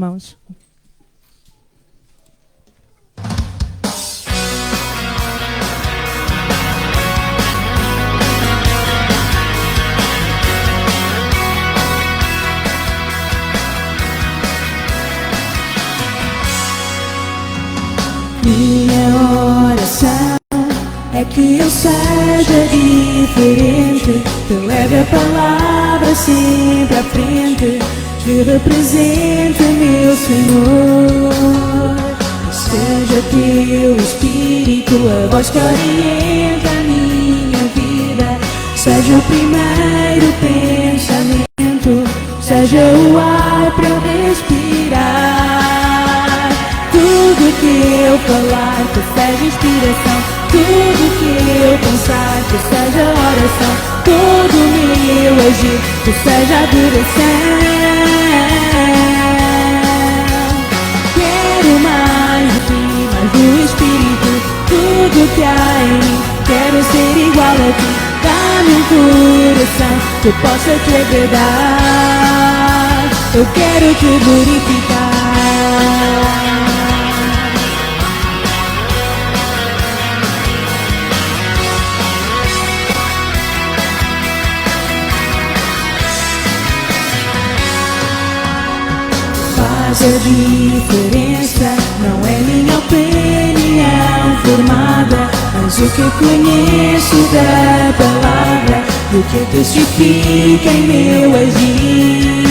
mãos. Minha oração é que eu seja diferente, que leve a palavra sempre à frente, que represente meu Senhor. Seja teu Espírito a voz que orienta a minha vida, seja o primeiro pensamento, seja o ar para eu respirar. Tudo que eu falar que seja inspiração, tudo que eu pensar que seja oração, todo o meu agir que seja adoração. Quero mais de ti, mais do Espírito, tudo que há em mim, quero ser igual a ti. Dá-me um coração que possa te agradar, eu quero te glorificar. Faz a diferença, não é minha opinião formada, mas o que conheço da palavra e o que testifica em meu agir.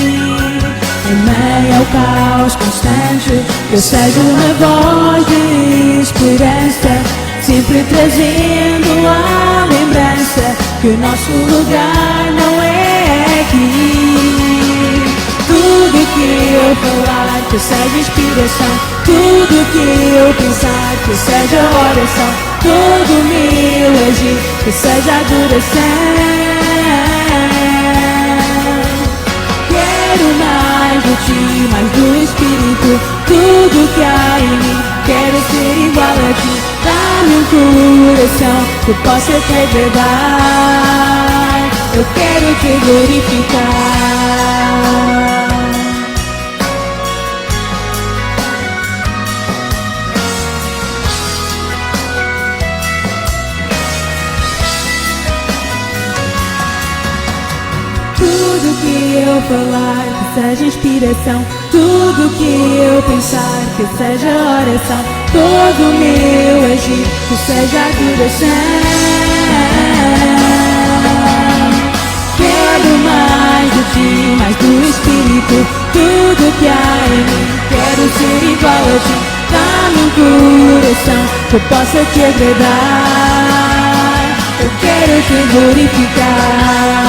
Em meio ao caos constante, eu seja uma voz de esperança, sempre trazendo a lembrança que o nosso lugar não é aqui. Tudo que eu falar que seja inspiração, tudo que eu pensar que seja oração, todo o meu agir que seja adoração. Quero mais de ti, mais do Espírito, tudo que há em mim, quero ser igual a ti. Dá-me um coração que possa te agradar, eu quero te glorificar. Tudo que eu falar que seja inspiração, tudo que eu pensar que seja oração, todo o meu agir que seja adoração. Quero mais de ti, mais do Espírito, tudo que há em mim, quero ser igual a ti. Dá-me um coração que possa te agradar, eu quero te glorificar.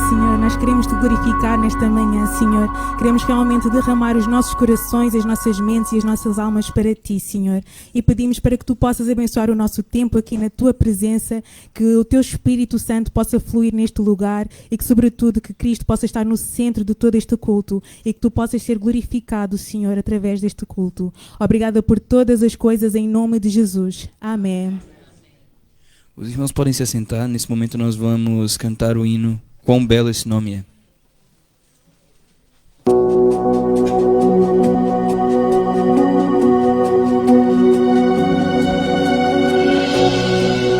Senhor, nós queremos Te glorificar nesta manhã, Senhor. Queremos realmente derramar os nossos corações, as nossas mentes e as nossas almas para Ti, Senhor. E pedimos para que Tu possas abençoar o nosso tempo aqui na Tua presença, que o Teu Espírito Santo possa fluir neste lugar e que, sobretudo, que Cristo possa estar no centro de todo este culto e que Tu possas ser glorificado, Senhor, através deste culto. Obrigada por todas as coisas em nome de Jesus. Amém. Os irmãos podem se assentar. Nesse momento nós vamos cantar o hino Quão Belo Esse Nome É.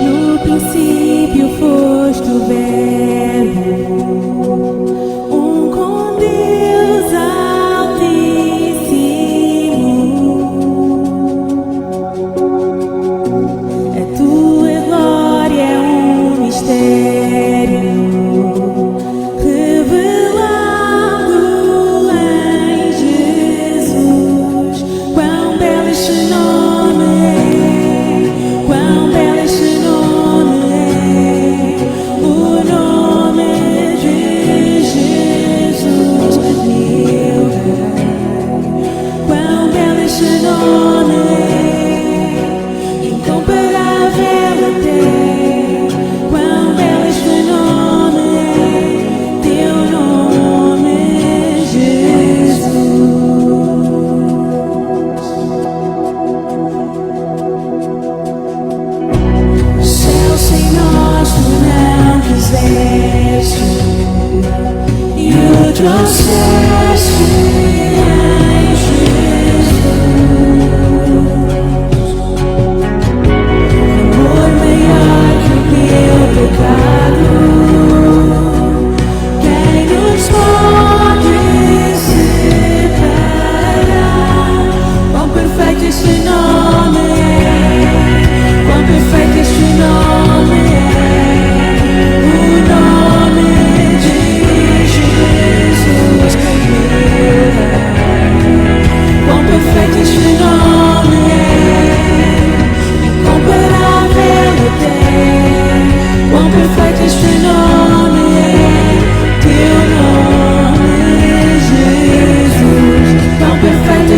No princípio foste o Verbo, com Deus Altíssimo. A tua glória é um mistério revelado em Jesus. Quão belo este nome é, quão belo este nome é, o nome de Jesus, meu Rei. Quão belo este nome é, incomparável até. Quão belo este nome é, teu nome é Jesus.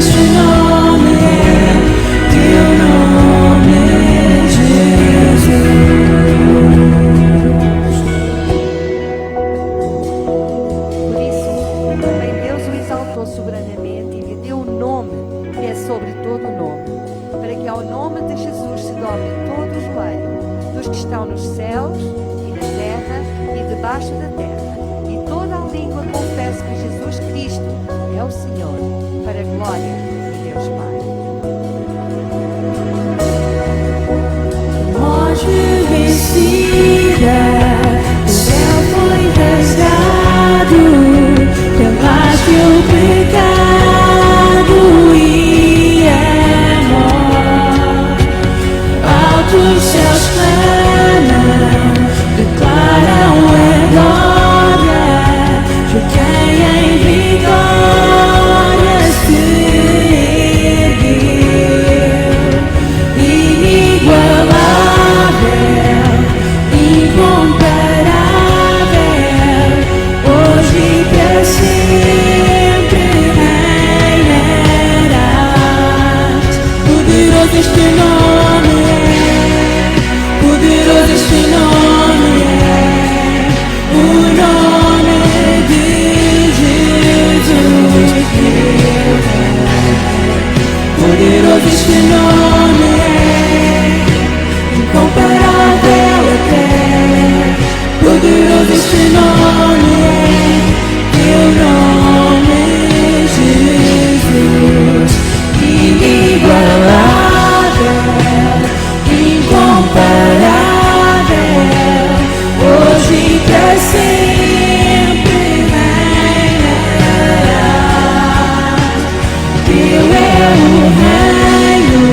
este nome é teu nome, Jesus. Por isso, também Deus o exaltou soberanamente e lhe deu um nome que é sobre todo o nome, para que ao nome de Jesus se dobre todo o joelho, dos que estão nos céus e na terra e debaixo da terra, e toda a língua confesse que Jesus Cristo é o Senhor, para a glória de Deus Pai. Morte vencida, o céu foi rasgado, perdoaste o pecado e amor. Altos céus clamam, declaram a glória de quem em vitória se ergueu. Inigualável, incomparável, hoje e para sempre reinarás. Poderoso este nome é, poderoso este nome é, o nome de Jesus Cristo. Poderoso este nome é, incomparável até. Poderoso este nome é, teu nome, Jesus. Inigualável, incomparável, hoje e para sempre reinarás. Teu é o reino,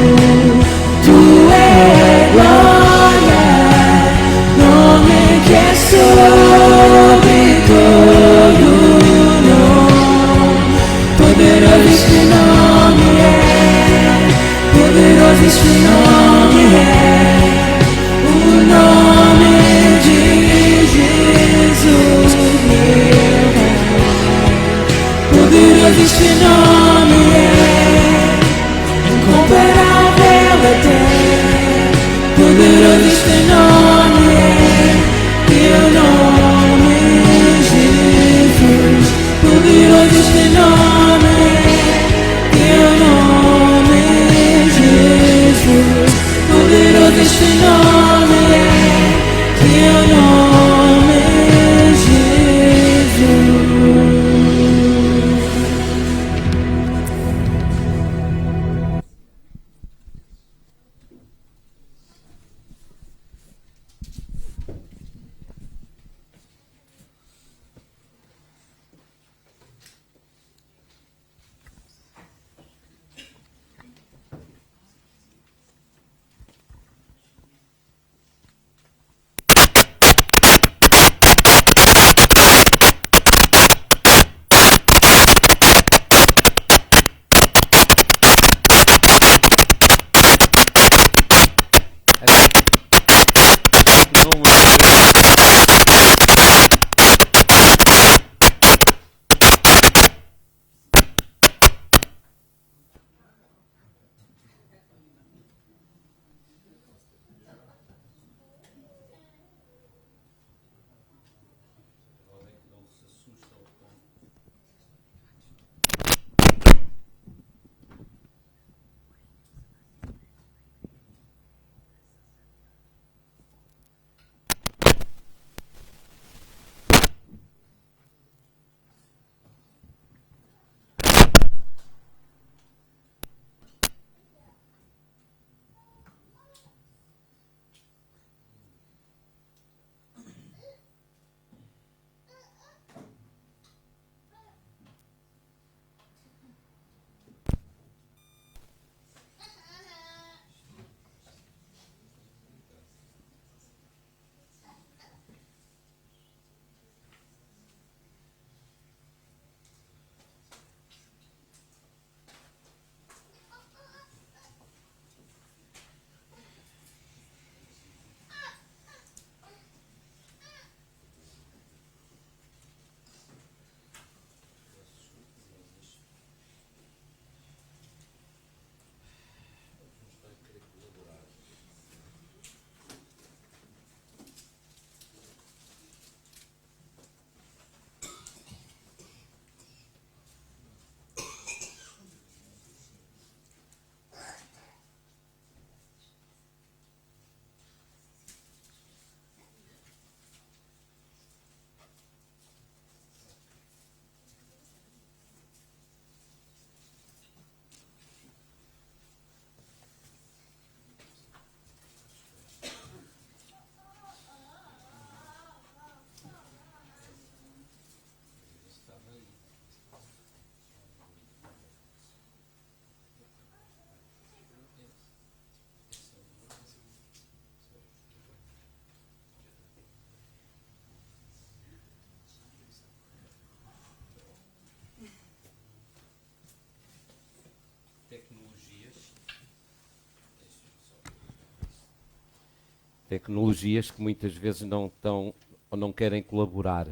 Tecnologias que muitas vezes não estão ou não querem colaborar.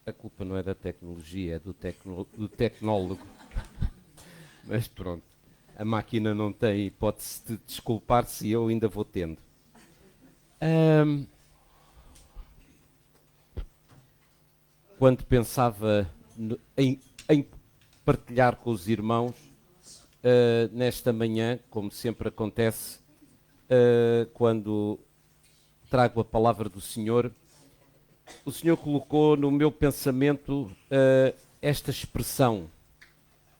A culpa não é da tecnologia, é do tecnólogo. Mas pronto, a máquina não tem hipótese de desculpar-se e eu ainda vou tendo. Quando pensava em partilhar com os irmãos, nesta manhã, como sempre acontece, quando trago a palavra do Senhor, o Senhor colocou no meu pensamento esta expressão,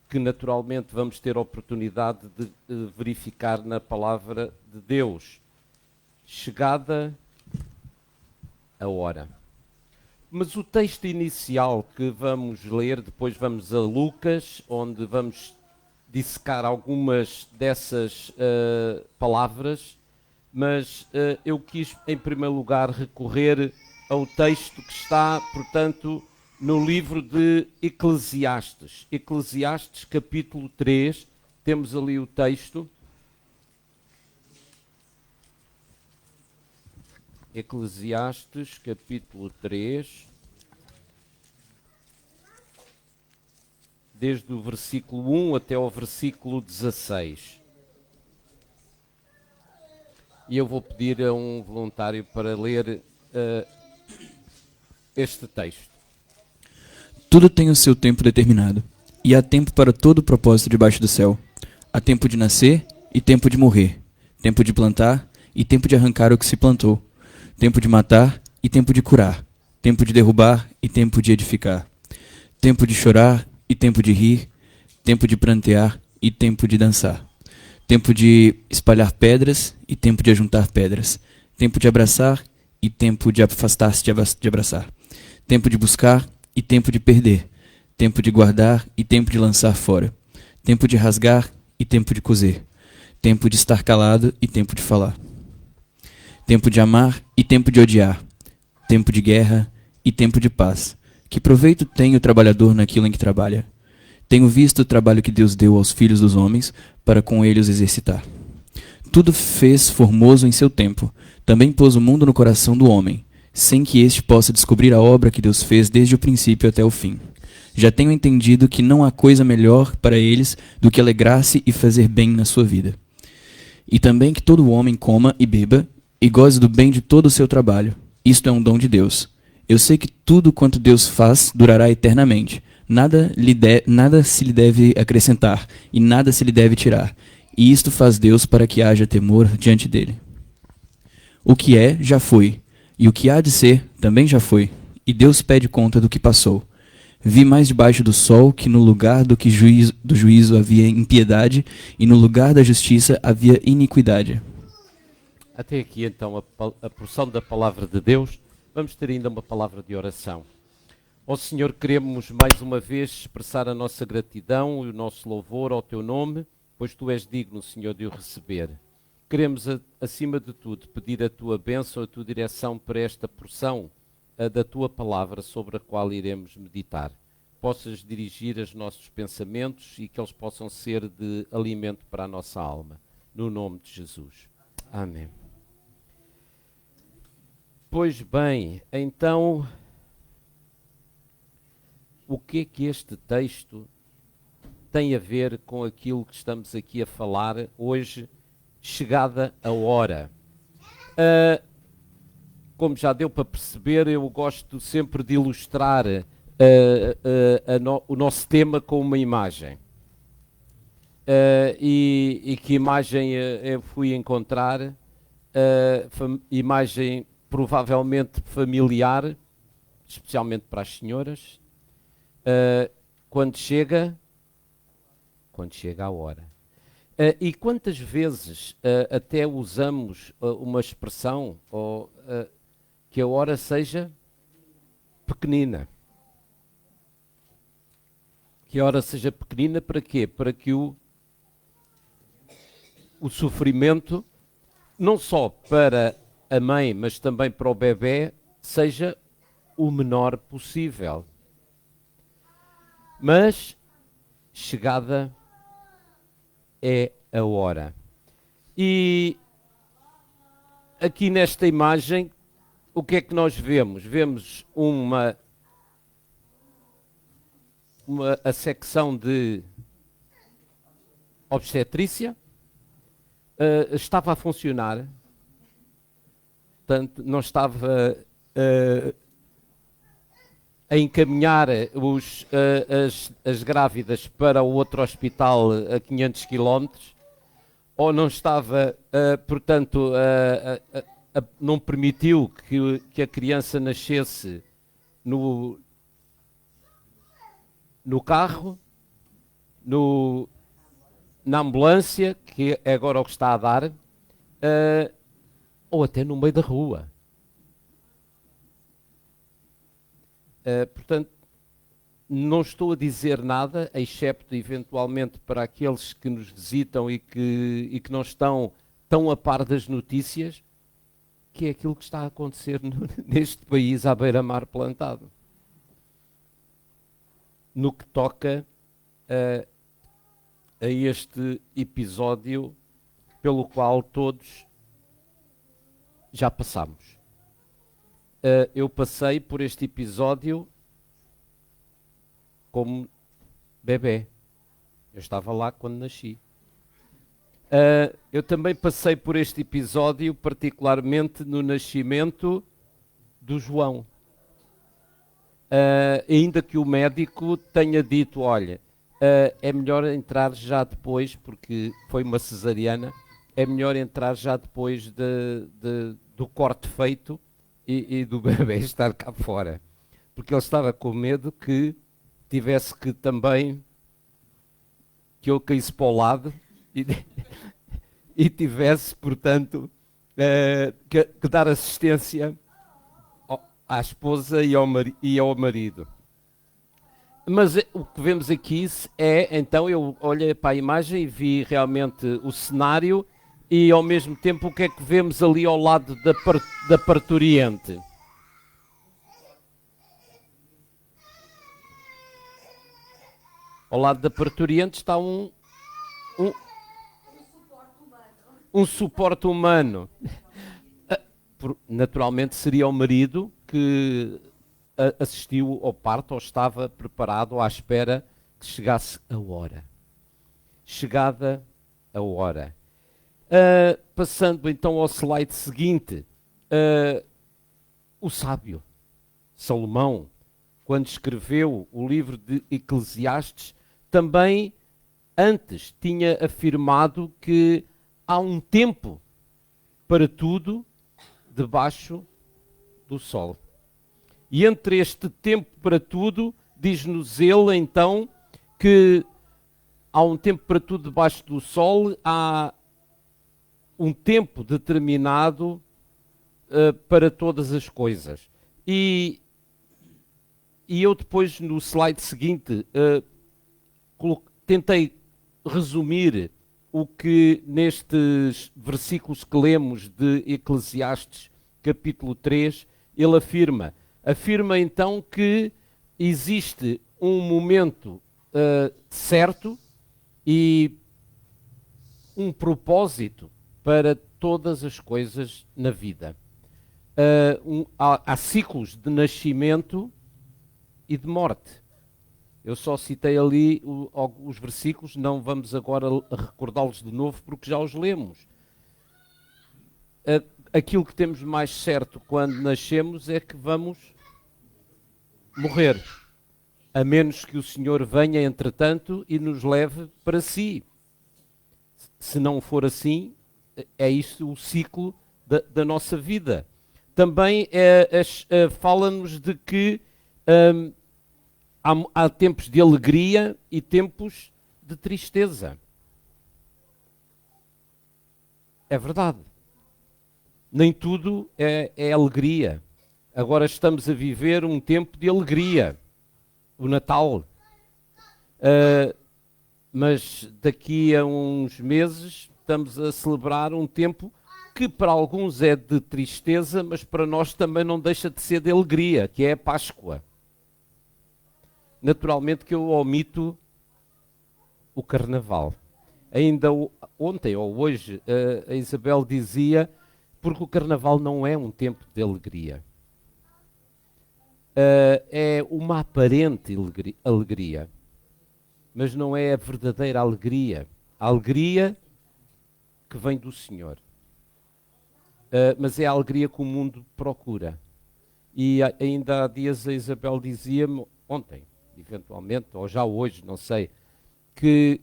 que naturalmente vamos ter a oportunidade de verificar na palavra de Deus. Chegada a hora. Mas o texto inicial que vamos ler, depois vamos a Lucas, onde vamos dissecar algumas dessas palavras, mas eu quis, em primeiro lugar, recorrer ao texto que está, portanto, no livro de Eclesiastes. Eclesiastes, capítulo 3, temos ali o texto. Eclesiastes, capítulo 3, desde o versículo 1 até ao versículo 16. E eu vou pedir a um voluntário para ler este texto. Tudo tem o seu tempo determinado, e há tempo para todo o propósito debaixo do céu. Há tempo de nascer e tempo de morrer, tempo de plantar e tempo de arrancar o que se plantou, tempo de matar e tempo de curar, tempo de derrubar e tempo de edificar, tempo de chorar e tempo de rir, tempo de prantear e tempo de dançar, tempo de espalhar pedras e tempo de ajuntar pedras, tempo de abraçar e tempo de afastar-se de abraçar, tempo de buscar e tempo de perder, tempo de guardar e tempo de lançar fora, tempo de rasgar e tempo de coser, tempo de estar calado e tempo de falar, tempo de amar e tempo de odiar, tempo de guerra e tempo de paz. Que proveito tem o trabalhador naquilo em que trabalha? Tenho visto o trabalho que Deus deu aos filhos dos homens para com eles exercitar. Tudo fez formoso em seu tempo. Também pôs o mundo no coração do homem, sem que este possa descobrir a obra que Deus fez desde o princípio até o fim. Já tenho entendido que não há coisa melhor para eles do que alegrar-se e fazer bem na sua vida. E também que todo homem coma e beba e goze do bem de todo o seu trabalho. Isto é um dom de Deus. Eu sei que tudo quanto Deus faz durará eternamente. Nada se lhe deve acrescentar e nada se lhe deve tirar. E isto faz Deus para que haja temor diante dele. O que é, já foi. E o que há de ser, também já foi. E Deus pede conta do que passou. Vi mais debaixo do sol que no lugar do juízo havia impiedade, e no lugar da justiça havia iniquidade. Até aqui então a porção da palavra de Deus. Vamos ter ainda uma palavra de oração. Ó Senhor, queremos mais uma vez expressar a nossa gratidão e o nosso louvor ao Teu nome, pois Tu és digno, Senhor, de o receber. Queremos, acima de tudo, pedir a Tua bênção, a Tua direção para esta porção da Tua palavra sobre a qual iremos meditar. Possas dirigir os nossos pensamentos e que eles possam ser de alimento para a nossa alma. No nome de Jesus. Amém. Pois bem, então, o que é que este texto tem a ver com aquilo que estamos aqui a falar hoje, chegada a hora? Como já deu para perceber, eu gosto sempre de ilustrar o nosso tema com uma imagem. E que imagem eu fui encontrar? Imagem provavelmente familiar, especialmente para as senhoras, quando chega a hora. E quantas vezes até usamos uma expressão que a hora seja pequenina. Que a hora seja pequenina para quê? Para que o sofrimento, não só para a mãe, mas também para o bebê, seja o menor possível. Mas chegada é a hora. E aqui nesta imagem, o que é que nós vemos? Vemos a secção de obstetrícia, estava a funcionar, portanto, não estava a encaminhar as grávidas para o outro hospital a 500 km, ou não estava, portanto, não permitiu que a criança nascesse no carro, na ambulância, que é agora o que está a dar, ou até no meio da rua. Portanto, não estou a dizer nada, excepto eventualmente para aqueles que nos visitam e que não estão tão a par das notícias, que é aquilo que está a acontecer neste país à beira-mar plantado. No que toca a este episódio pelo qual todos já passamos. Eu passei por este episódio como bebê. Eu estava lá quando nasci. Eu também passei por este episódio, particularmente no nascimento do João. Ainda que o médico tenha dito, olha, é melhor entrar já depois, porque foi uma cesariana, é melhor entrar já depois do corte feito e do bebê estar cá fora. Porque ele estava com medo que tivesse que também, que eu caísse para o lado e tivesse, portanto, que dar assistência à esposa e ao marido. Mas o que vemos aqui é, então, eu olhei para a imagem e vi realmente o cenário e, ao mesmo tempo, o que é que vemos ali ao lado da parturiente? Ao lado da parturiente está um suporte humano. Naturalmente seria o marido que assistiu ao parto ou estava preparado ou à espera que chegasse a hora. Chegada a hora. Passando então ao slide seguinte, o sábio Salomão, quando escreveu o livro de Eclesiastes, também antes tinha afirmado que há um tempo para tudo debaixo do sol. E entre este tempo para tudo, diz-nos ele então que há um tempo para tudo debaixo do sol, há um tempo determinado para todas as coisas. E eu depois, no slide seguinte, tentei resumir o que nestes versículos que lemos de Eclesiastes, capítulo 3, ele afirma. Afirma então que existe um momento certo e um propósito para todas as coisas na vida. Há ciclos de nascimento e de morte. Eu só citei ali os versículos, não vamos agora recordá-los de novo porque já os lemos. Aquilo que temos mais certo quando nascemos é que vamos morrer, a menos que o Senhor venha entretanto e nos leve para si. Se não for assim, é isto o ciclo da nossa vida. Também fala-nos de que há tempos de alegria e tempos de tristeza. É verdade. Nem tudo é alegria. Agora estamos a viver um tempo de alegria, o Natal. Mas daqui a uns meses estamos a celebrar um tempo que para alguns é de tristeza, mas para nós também não deixa de ser de alegria, que é a Páscoa. Naturalmente que eu omito o Carnaval. Ainda ontem ou hoje a Isabel dizia, porque o Carnaval não é um tempo de alegria. É uma aparente alegria, mas não é a verdadeira alegria. A alegria que vem do Senhor. Mas é a alegria que o mundo procura. E ainda há dias a Isabel dizia-me, ontem, eventualmente, ou já hoje, não sei, que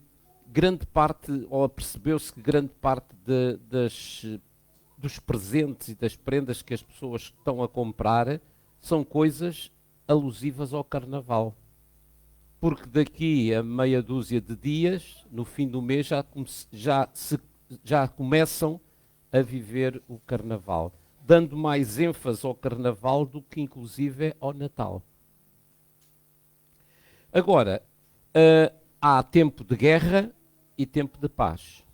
grande parte, ou percebeu-se que grande parte dos presentes e das prendas que as pessoas estão a comprar são coisas alusivas ao Carnaval. Porque daqui a meia dúzia de dias, no fim do mês, já começam a viver o Carnaval, dando mais ênfase ao Carnaval do que inclusive ao Natal. Agora, há tempo de guerra e tempo de paz.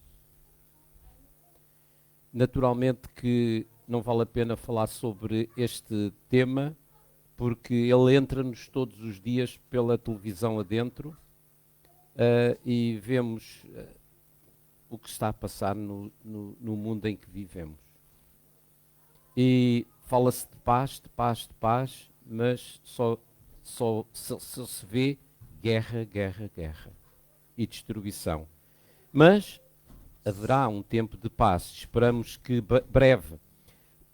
Naturalmente que não vale a pena falar sobre este tema, porque ele entra-nos todos os dias pela televisão adentro e vemos o que está a passar no mundo em que vivemos. E fala-se de paz, de paz, de paz, mas só se vê guerra, guerra, guerra e destruição. Mas haverá um tempo de paz, esperamos que breve,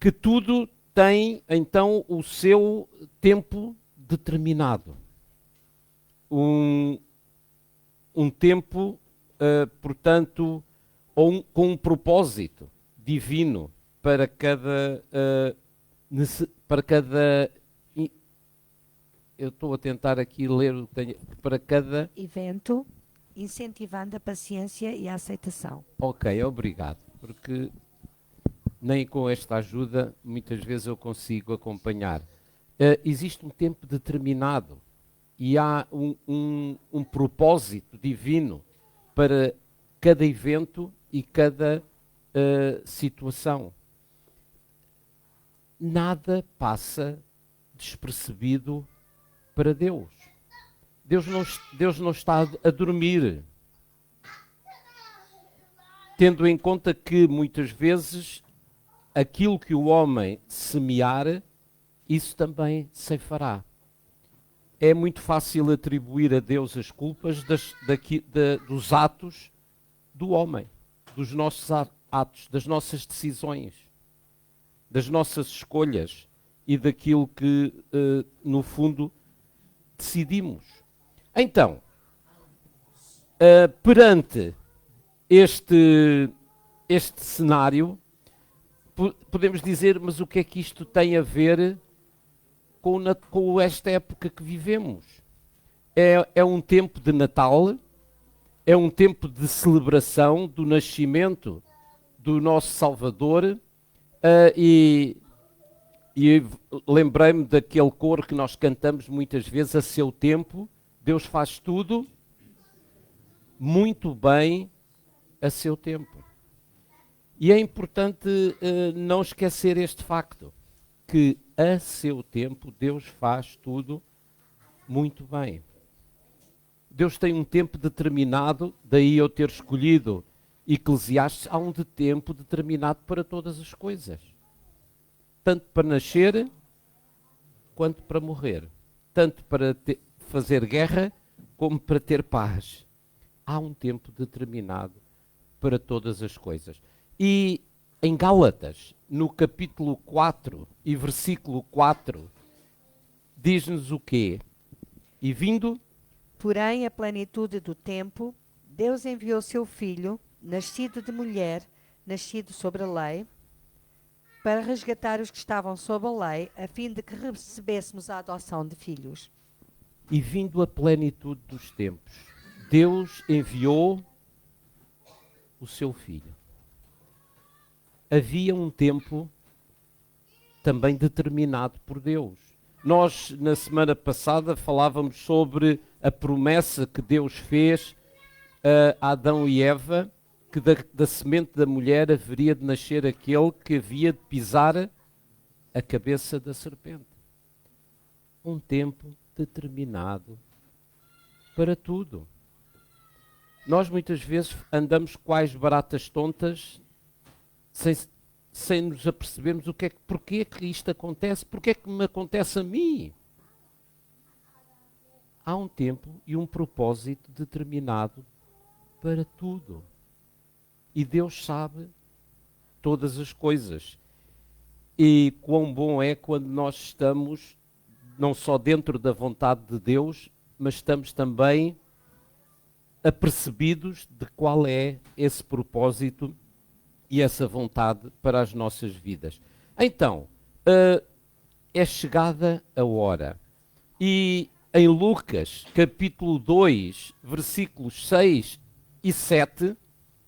que tudo tem então o seu tempo determinado. Um tempo, portanto, com um propósito divino para cada eu estou a tentar aqui ler o que tenho, para cada evento, incentivando a paciência e a aceitação. Ok, obrigado, porque nem com esta ajuda muitas vezes eu consigo acompanhar. Existe um tempo determinado e há um propósito divino para cada evento e cada situação. Nada passa despercebido para Deus. Deus não está a dormir. Tendo em conta que muitas vezes aquilo que o homem semear, isso também ceifará. É muito fácil atribuir a Deus as culpas dos atos do homem, dos nossos atos, das nossas decisões, das nossas escolhas e daquilo que, no fundo, decidimos. Então, perante este cenário, podemos dizer, mas o que é que isto tem a ver com esta época que vivemos? É um tempo de Natal, é um tempo de celebração do nascimento do nosso Salvador, e lembrei-me daquele coro que nós cantamos muitas vezes, a seu tempo, Deus faz tudo muito bem a seu tempo. E é importante não esquecer este facto, que a seu tempo Deus faz tudo muito bem. Deus tem um tempo determinado, daí eu ter escolhido Eclesiastes, há um tempo determinado para todas as coisas. Tanto para nascer, quanto para morrer. Tanto para fazer guerra, como para ter paz. Há um tempo determinado para todas as coisas. E em Gálatas, no capítulo 4 e versículo 4, diz-nos o quê? E vindo... Porém, a plenitude do tempo, Deus enviou seu Filho, nascido de mulher, nascido sobre a lei, para resgatar os que estavam sob a lei, a fim de que recebêssemos a adoção de filhos. E vindo a plenitude dos tempos, Deus enviou o seu Filho. Havia um tempo também determinado por Deus. Nós, na semana passada, falávamos sobre a promessa que Deus fez a Adão e Eva, que da semente da mulher haveria de nascer aquele que havia de pisar a cabeça da serpente. Um tempo determinado para tudo. Nós muitas vezes andamos quais baratas tontas sem nos apercebermos porquê é que isto acontece, porquê é que me acontece a mim. Há um tempo e um propósito determinado para tudo. E Deus sabe todas as coisas. E quão bom é quando nós estamos não só dentro da vontade de Deus, mas estamos também apercebidos de qual é esse propósito e essa vontade para as nossas vidas. Então, é chegada a hora. E em Lucas, capítulo 2, versículos 6 e 7,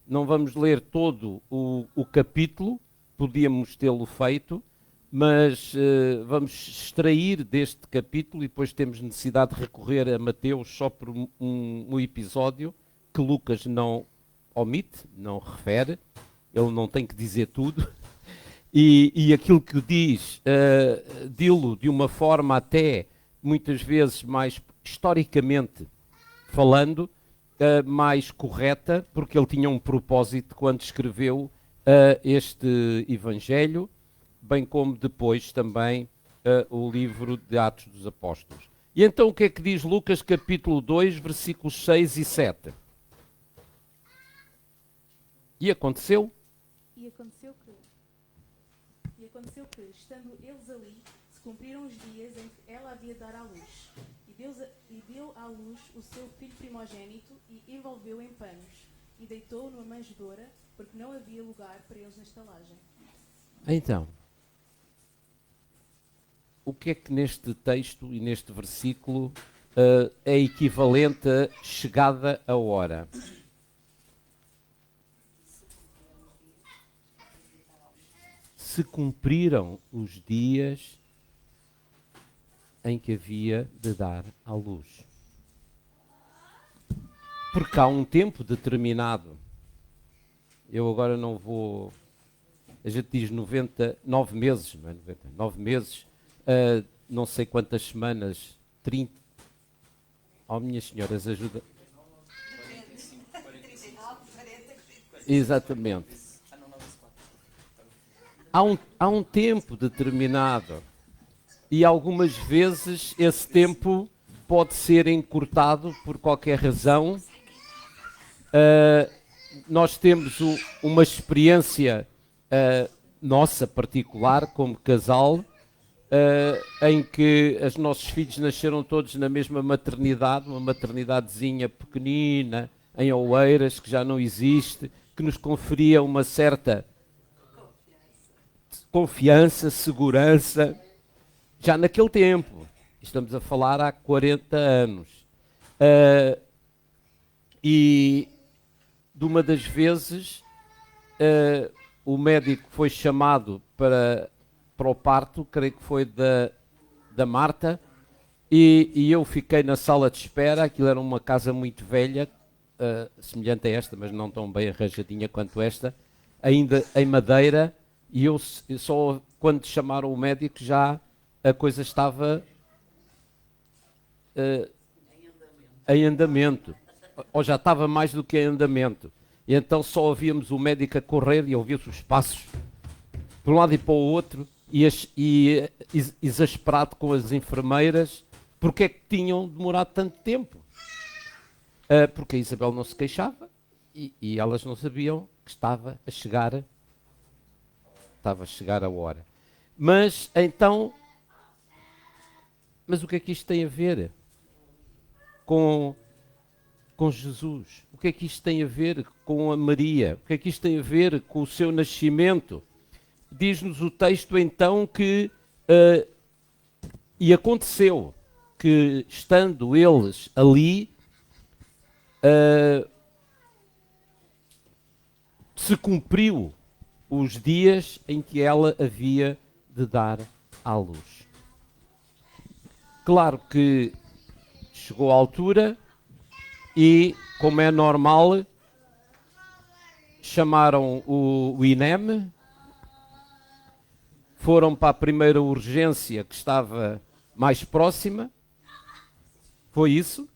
não vamos ler todo o capítulo, podíamos tê-lo feito, mas vamos extrair deste capítulo e depois temos necessidade de recorrer a Mateus só por um episódio que Lucas não omite, não refere, ele não tem que dizer tudo, e aquilo que diz, dilo de uma forma até muitas vezes mais historicamente falando, mais correta, porque ele tinha um propósito quando escreveu este Evangelho, bem como depois também o livro de Atos dos Apóstolos. E então o que é que diz Lucas capítulo 2, versículos 6 e 7? E aconteceu que, estando eles ali, se cumpriram os dias em que ela havia de dar à luz. E deu à luz o seu filho primogênito e envolveu em panos. E deitou-o numa manjedoura, porque não havia lugar para eles na estalagem. Então, o que é que neste texto e neste versículo é equivalente a chegada a hora? Se cumpriram os dias em que havia de dar à luz. Porque há um tempo determinado. Eu agora não vou... A gente diz 9 meses, não é? 9 meses, não sei quantas semanas, 30. Oh, minhas senhoras, ajuda. Exatamente. Há um tempo determinado e algumas vezes esse tempo pode ser encurtado por qualquer razão. Nós temos uma experiência nossa particular como casal, em que os nossos filhos nasceram todos na mesma maternidade, uma maternidadezinha pequenina, em Oeiras, que já não existe, que nos conferia uma certa confiança, segurança, já naquele tempo. Estamos a falar há 40 anos. E de uma das vezes o médico foi chamado para o parto, creio que foi da Marta, e eu fiquei na sala de espera. Aquilo era uma casa muito velha, semelhante a esta, mas não tão bem arranjadinha quanto esta, ainda em madeira, e eu só quando chamaram o médico já a coisa estava em andamento, ou já estava mais do que em andamento. E então só ouvíamos o médico a correr e ouvia-se os passos para um lado e para o outro, e exasperado com as enfermeiras, porque é que tinham demorado tanto tempo? Porque a Isabel não se queixava e elas não sabiam que estava a chegar a hora. Mas então, o que é que isto tem a ver com Jesus? O que é que isto tem a ver com a Maria? O que é que isto tem a ver com o seu nascimento? Diz-nos o texto então que e aconteceu que, estando eles ali, se cumpriu os dias em que ela havia de dar à luz. Claro que chegou a altura e, como é normal, chamaram o INEM, foram para a primeira urgência que estava mais próxima. Foi isso?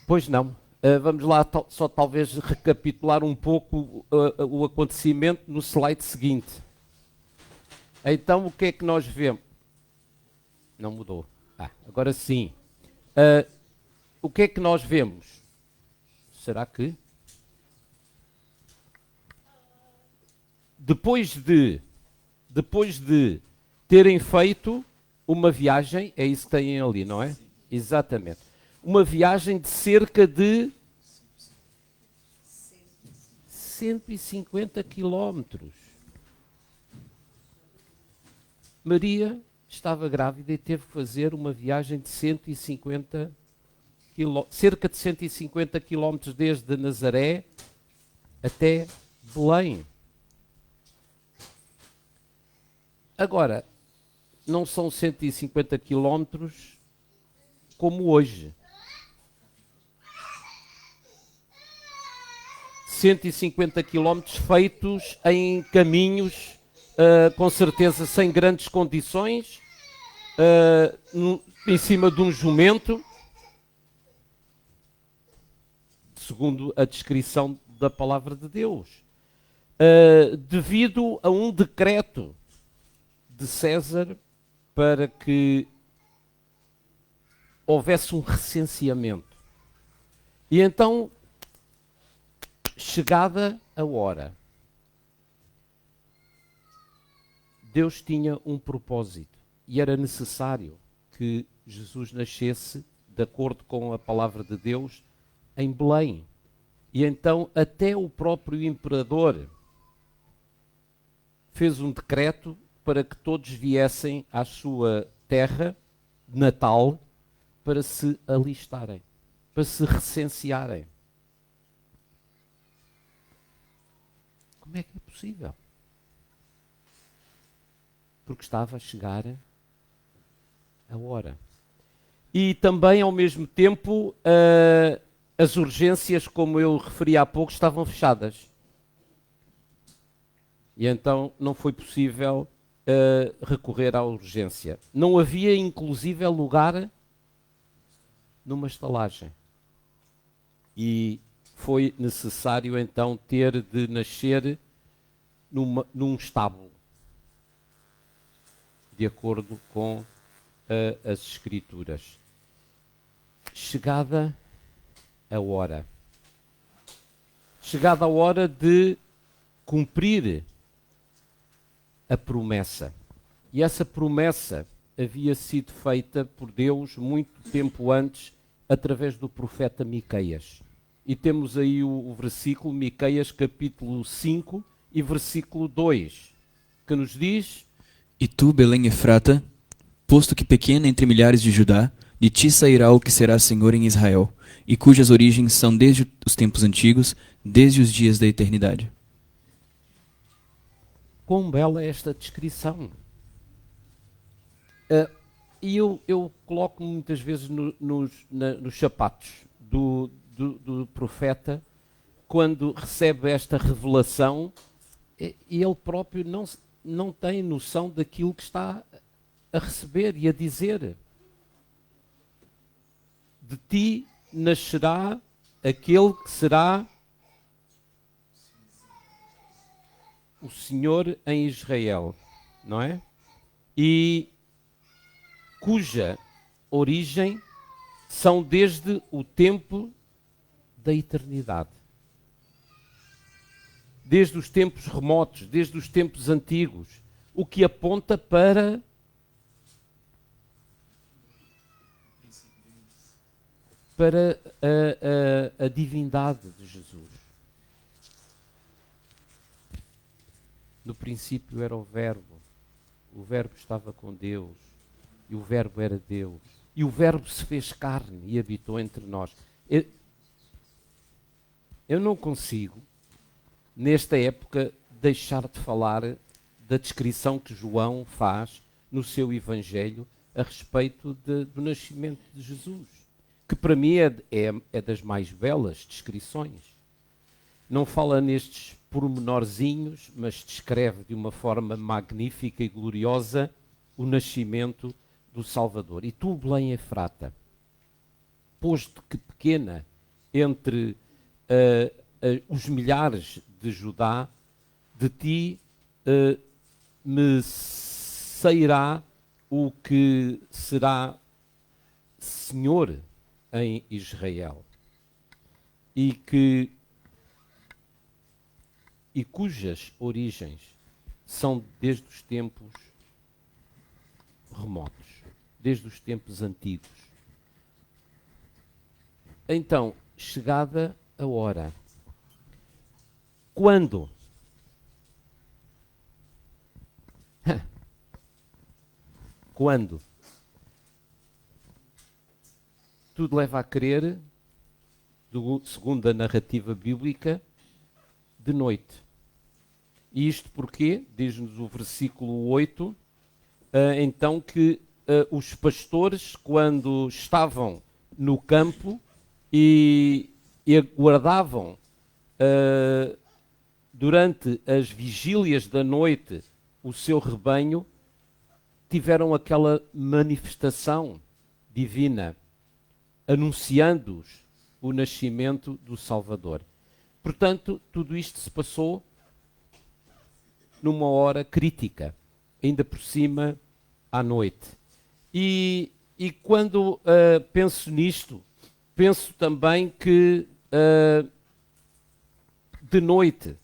Pois não. Vamos lá só talvez recapitular um pouco o acontecimento no slide seguinte. Então, o que é que nós vemos? Não mudou. Agora sim. O que é que nós vemos? Será que? Depois de terem feito uma viagem, é isso que têm ali, não é? Sim. Exatamente. Uma viagem de cerca de 150 quilómetros. Maria estava grávida e teve que fazer uma viagem de cerca de 150 quilómetros desde Nazaré até Belém. Agora, não são 150 quilómetros como hoje. 150 quilómetros feitos em caminhos, com certeza sem grandes condições, em cima de um jumento, segundo a descrição da palavra de Deus, devido a um decreto de César para que houvesse um recenseamento. E então, chegada a hora, Deus tinha um propósito e era necessário que Jesus nascesse, de acordo com a palavra de Deus, em Belém. E então até o próprio imperador fez um decreto para que todos viessem à sua terra natal para se alistarem, para se recensearem. Como é que é possível? Porque estava a chegar a hora. E também, ao mesmo tempo, as urgências, como eu referi há pouco, estavam fechadas. E então não foi possível recorrer à urgência. Não havia, inclusive, lugar numa estalagem. E foi necessário, então, ter de nascer num estábulo, de acordo com as Escrituras. Chegada a hora. Chegada a hora de cumprir a promessa. E essa promessa havia sido feita por Deus muito tempo antes, através do profeta Miqueias. E temos aí o versículo, Miqueias capítulo 5 e versículo 2, que nos diz: E tu, Belém Efrata, posto que pequena entre milhares de Judá, de ti sairá o que será Senhor em Israel, e cujas origens são desde os tempos antigos, desde os dias da eternidade. Quão bela é esta descrição! E eu coloco muitas vezes nos sapatos do profeta, quando recebe esta revelação, e ele próprio não tem noção daquilo que está a receber e a dizer. De ti nascerá aquele que será o Senhor em Israel, não é? E cuja origem são desde o tempo da eternidade. Desde os tempos remotos, desde os tempos antigos, o que aponta para a divindade de Jesus. No princípio era o Verbo estava com Deus, e o Verbo era Deus, e o Verbo se fez carne e habitou entre nós. Eu não consigo, nesta época, deixar de falar da descrição que João faz no seu Evangelho a respeito do nascimento de Jesus, que para mim é das mais belas descrições. Não fala nestes pormenorzinhos, mas descreve de uma forma magnífica e gloriosa o nascimento do Salvador. E tu, Belém Efrata, posto que pequena entre os milhares de Judá, de ti me sairá o que será Senhor em Israel, e cujas origens são desde os tempos remotos, desde os tempos antigos. Então, chegada a hora, quando? Quando? Tudo leva a crer, segundo a narrativa bíblica, de noite. E isto porquê? Diz-nos o versículo 8, então que os pastores, quando estavam no campo e aguardavam durante as vigílias da noite o seu rebanho, tiveram aquela manifestação divina, anunciando-os o nascimento do Salvador. Portanto, tudo isto se passou numa hora crítica, ainda por cima à noite. E quando penso nisto, penso também que de noite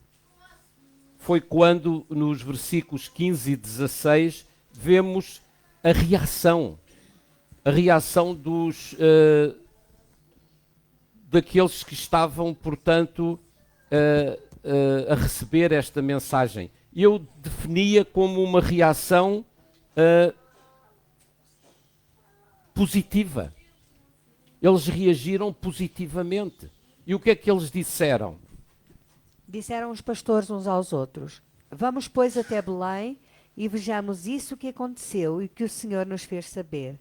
foi quando, nos versículos 15 e 16, vemos a reação daqueles que estavam, portanto, a receber esta mensagem. Eu definia como uma reação positiva. Eles reagiram positivamente. E o que é que eles disseram? Disseram os pastores uns aos outros: vamos, pois, até Belém e vejamos isso que aconteceu e que o Senhor nos fez saber.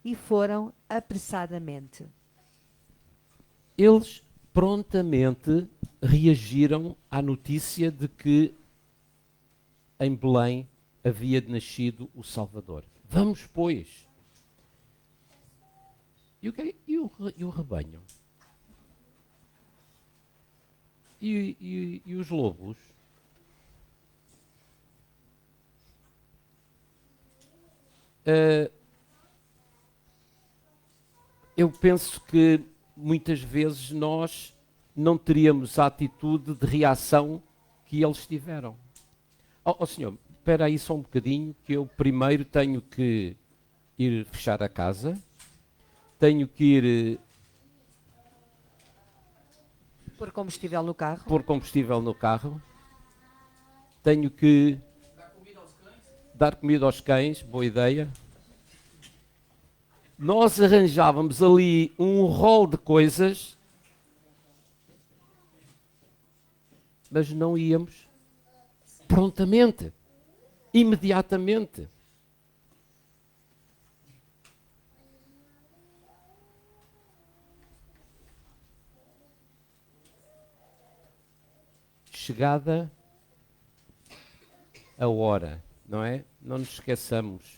E foram apressadamente. Eles prontamente reagiram à notícia de que em Belém havia nascido o Salvador. Vamos, pois. E o rebanho? E os lobos? Eu penso que muitas vezes nós não teríamos a atitude de reação que eles tiveram. Senhor, espera aí só um bocadinho, que eu primeiro tenho que ir fechar a casa, tenho que ir Pôr combustível no carro. pôr combustível no carro, tenho que dar comida aos cães, boa ideia. Nós arranjávamos ali um rol de coisas, mas não íamos prontamente, imediatamente. Chegada a hora, não é? Não nos esqueçamos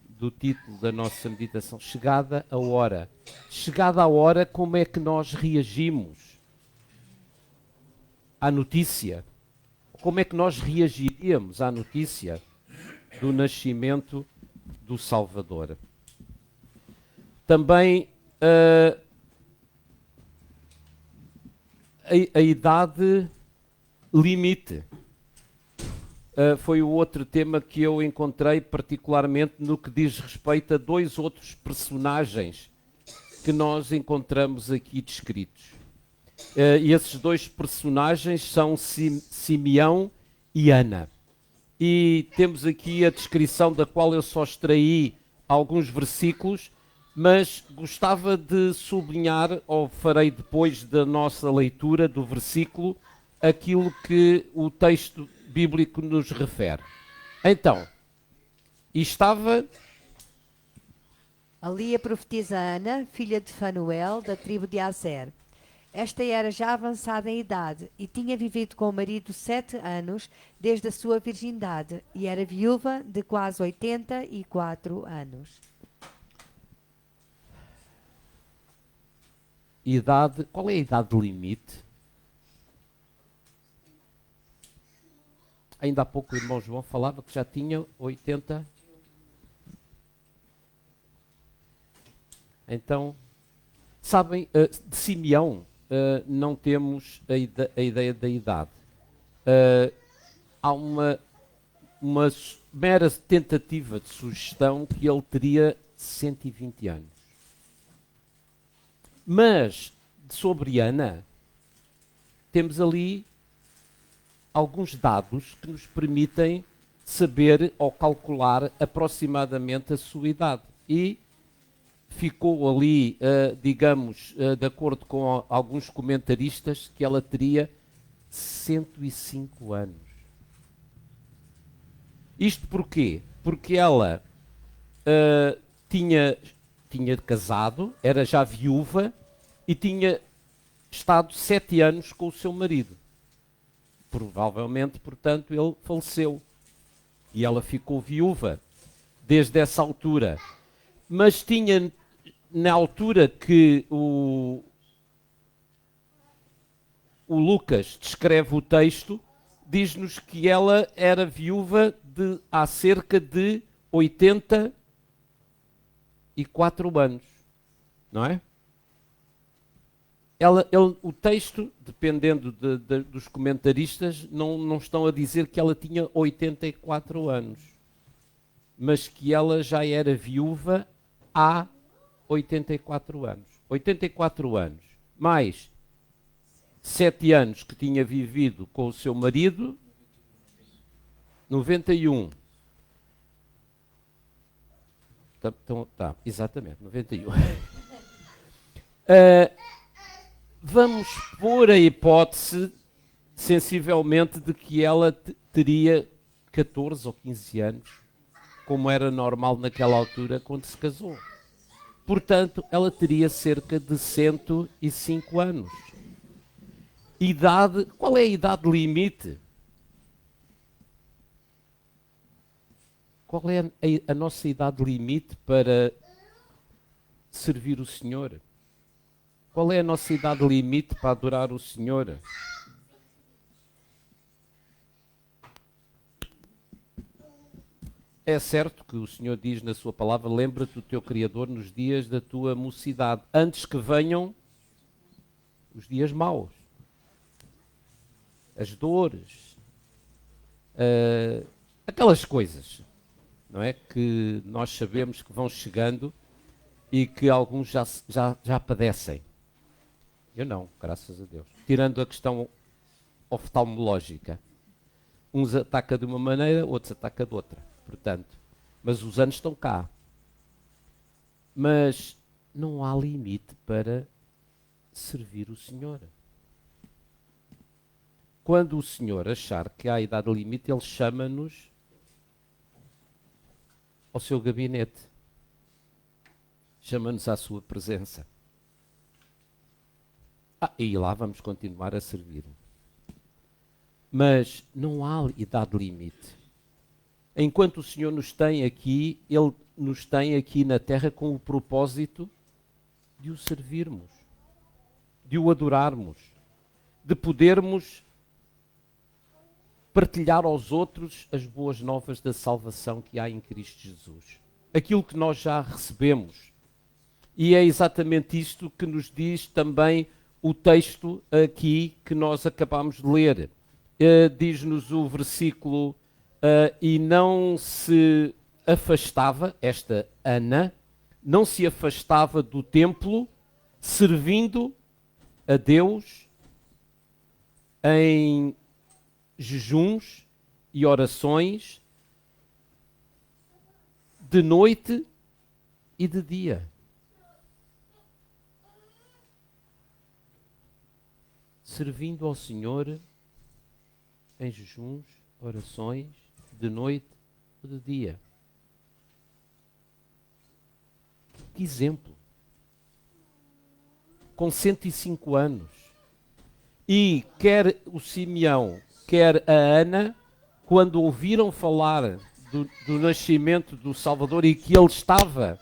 do título da nossa meditação. Chegada a hora. Chegada a hora, como é que nós reagimos à notícia? Como é que nós reagiríamos à notícia do nascimento do Salvador? Também a idade limite. Foi o outro tema que eu encontrei particularmente no que diz respeito a dois outros personagens que nós encontramos aqui descritos. E esses dois personagens são Simeão e Ana. E temos aqui a descrição da qual eu só extraí alguns versículos, mas gostava de sublinhar, ou farei depois da nossa leitura do versículo, aquilo que o texto bíblico nos refere. Então, estava ali a profetisa Ana, filha de Fanuel, da tribo de Aser. Esta era já avançada em idade e tinha vivido com o marido 7 anos desde a sua virgindade e era viúva de quase 84 anos. idade, qual é a idade limite? Ainda há pouco o irmão João falava que já tinha 80. Então, sabem, de Simeão não temos a ideia da idade. Há uma mera tentativa de sugestão que ele teria 120 anos. Mas, sobre Ana, temos ali alguns dados que nos permitem saber ou calcular aproximadamente a sua idade. E ficou ali, digamos, de acordo com alguns comentaristas, que ela teria 105 anos. Isto porquê? Porque ela tinha casado, era já viúva e tinha estado 7 anos com o seu marido. Provavelmente, portanto, ele faleceu. E ela ficou viúva desde essa altura. Mas tinha, na altura que o Lucas descreve o texto, diz-nos que ela era viúva há cerca de 84 anos. Não é? O texto, dependendo dos comentaristas, não estão a dizer que ela tinha 84 anos, mas que ela já era viúva há 84 anos. 84 anos, mais 7 anos que tinha vivido com o seu marido, 91. Tá, exatamente, 91. Vamos pôr a hipótese, sensivelmente, de que ela teria 14 ou 15 anos, como era normal naquela altura, quando se casou. Portanto, ela teria cerca de 105 anos. Idade, qual é a idade limite? Qual é a nossa idade limite para servir o Senhor? Qual é a nossa idade limite para adorar o Senhor? É certo que o Senhor diz na sua palavra: lembra-te do teu Criador nos dias da tua mocidade, antes que venham os dias maus, as dores, aquelas coisas, não é? Que nós sabemos que vão chegando e que alguns já padecem. Eu não, graças a Deus. Tirando a questão oftalmológica. Uns atacam de uma maneira, outros atacam de outra. Portanto, mas os anos estão cá. Mas não há limite para servir o Senhor. Quando o Senhor achar que há idade limite, Ele chama-nos ao seu gabinete. Chama-nos à sua presença. E lá vamos continuar a servir. Mas não há idade limite. Enquanto o Senhor nos tem aqui, Ele nos tem aqui na terra com o propósito de o servirmos, de o adorarmos, de podermos partilhar aos outros as boas novas da salvação que há em Cristo Jesus. Aquilo que nós já recebemos. E é exatamente isto que nos diz também o texto aqui que nós acabamos de ler. Diz-nos o versículo: e não se afastava, esta Ana, não se afastava do templo, servindo a Deus em jejuns e orações, de noite e de dia. Servindo ao Senhor em jejuns, orações, de noite ou de dia. Que exemplo! Com 105 anos. E quer o Simeão, quer a Ana, quando ouviram falar do nascimento do Salvador e que ele estava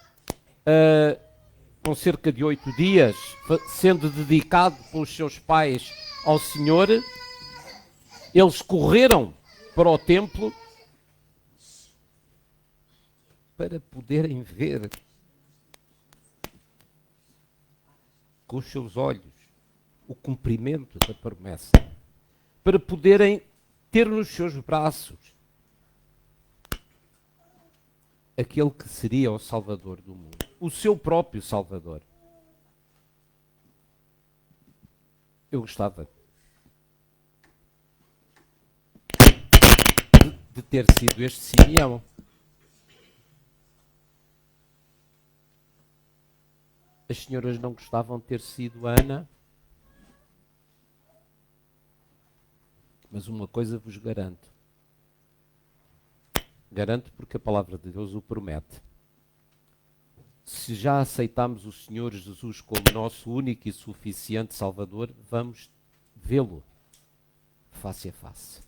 com cerca de 8 dias, sendo dedicado pelos seus pais ao Senhor, eles correram para o templo para poderem ver com os seus olhos o cumprimento da promessa, para poderem ter nos seus braços aquele que seria o Salvador do mundo, o seu próprio Salvador. Eu gostava de ter sido este Simeão. As senhoras não gostavam de ter sido a Ana? Mas uma coisa vos garanto. Garanto porque a palavra de Deus o promete. Se já aceitamos o Senhor Jesus como nosso único e suficiente Salvador, vamos vê-lo face a face.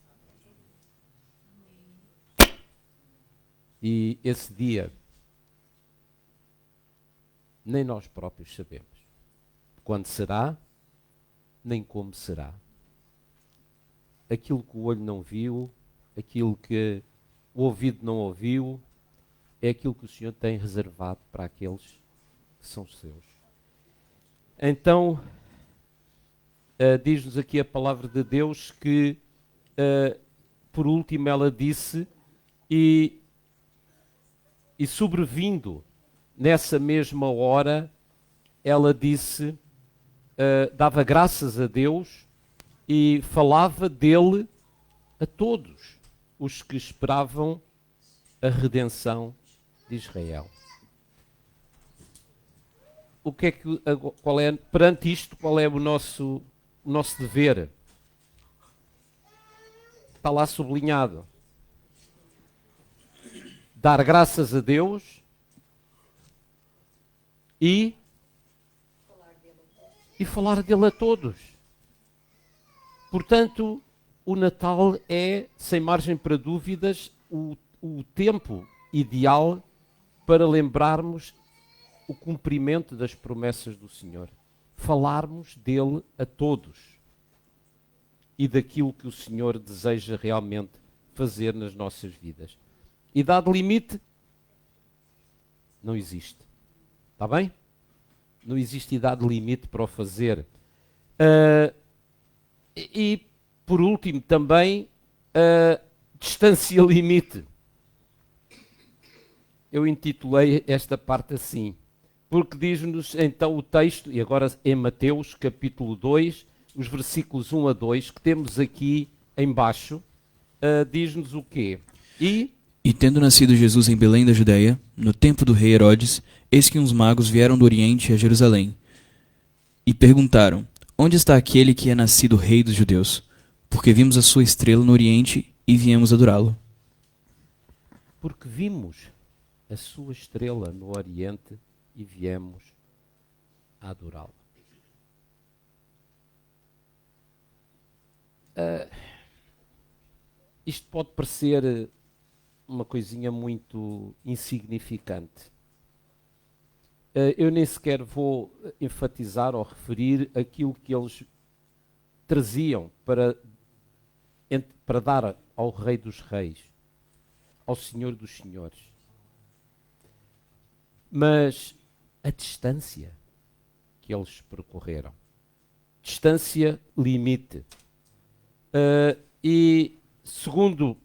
E esse dia nem nós próprios sabemos quando será, nem como será. Aquilo que o olho não viu, aquilo que o ouvido não ouviu, é aquilo que o Senhor tem reservado para aqueles que são seus. Então, diz-nos aqui a palavra de Deus que, por último, ela disse, e sobrevindo nessa mesma hora, ela disse, dava graças a Deus e falava dele a todos os que esperavam a redenção de Israel. O que é que, perante isto, qual é o nosso dever? Está lá sublinhado. Dar graças a Deus e falar dele a todos. Portanto, o Natal é, sem margem para dúvidas, o tempo ideal para lembrarmos o cumprimento das promessas do Senhor. Falarmos dele a todos e daquilo que o Senhor deseja realmente fazer nas nossas vidas. Idade limite? Não existe. Está bem? Não existe idade limite para o fazer. E, por último, também, distância limite. Eu intitulei esta parte assim, porque diz-nos então o texto, e agora em Mateus, capítulo 2, os versículos 1 a 2, que temos aqui em baixo, diz-nos o quê? E tendo nascido Jesus em Belém da Judeia, no tempo do rei Herodes, eis que uns magos vieram do Oriente a Jerusalém, e perguntaram, onde está aquele que é nascido rei dos judeus? Porque vimos a sua estrela no Oriente e viemos adorá-lo. Porque vimos a sua estrela no Oriente e viemos a adorá-lo. Isto pode parecer uma coisinha muito insignificante. Eu nem sequer vou enfatizar ou referir aquilo que eles traziam para dar ao Rei dos Reis, ao Senhor dos Senhores. Mas a distância que eles percorreram, distância limite. E segundo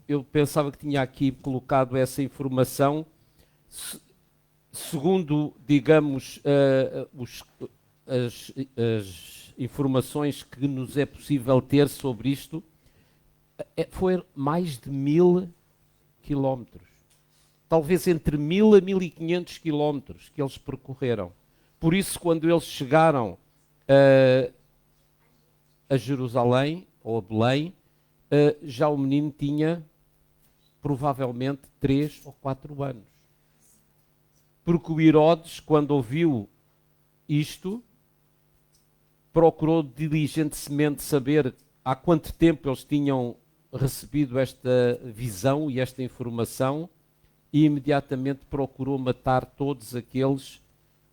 eu pensava que tinha aqui colocado essa informação, segundo, digamos, as informações que nos é possível ter sobre isto, foi mais de 1000 quilómetros. Talvez entre 1000 a 1500 quilómetros que eles percorreram. Por isso, quando eles chegaram a Jerusalém, ou a Belém, já o menino tinha provavelmente 3 ou 4 anos. Porque o Herodes, quando ouviu isto, procurou diligentemente saber há quanto tempo eles tinham recebido esta visão e esta informação, e imediatamente procurou matar todos aqueles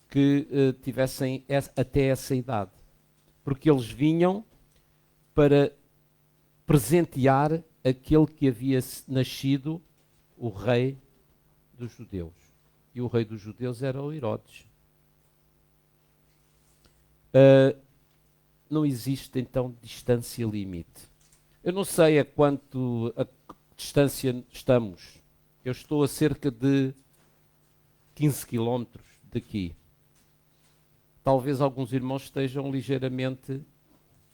que tivessem até essa idade. Porque eles vinham para presentear aquele que havia nascido, o rei dos judeus. E o rei dos judeus era o Herodes. Não existe, então, distância limite. Eu não sei a quanto a distância estamos. Eu estou a cerca de 15 quilómetros daqui. Talvez alguns irmãos estejam ligeiramente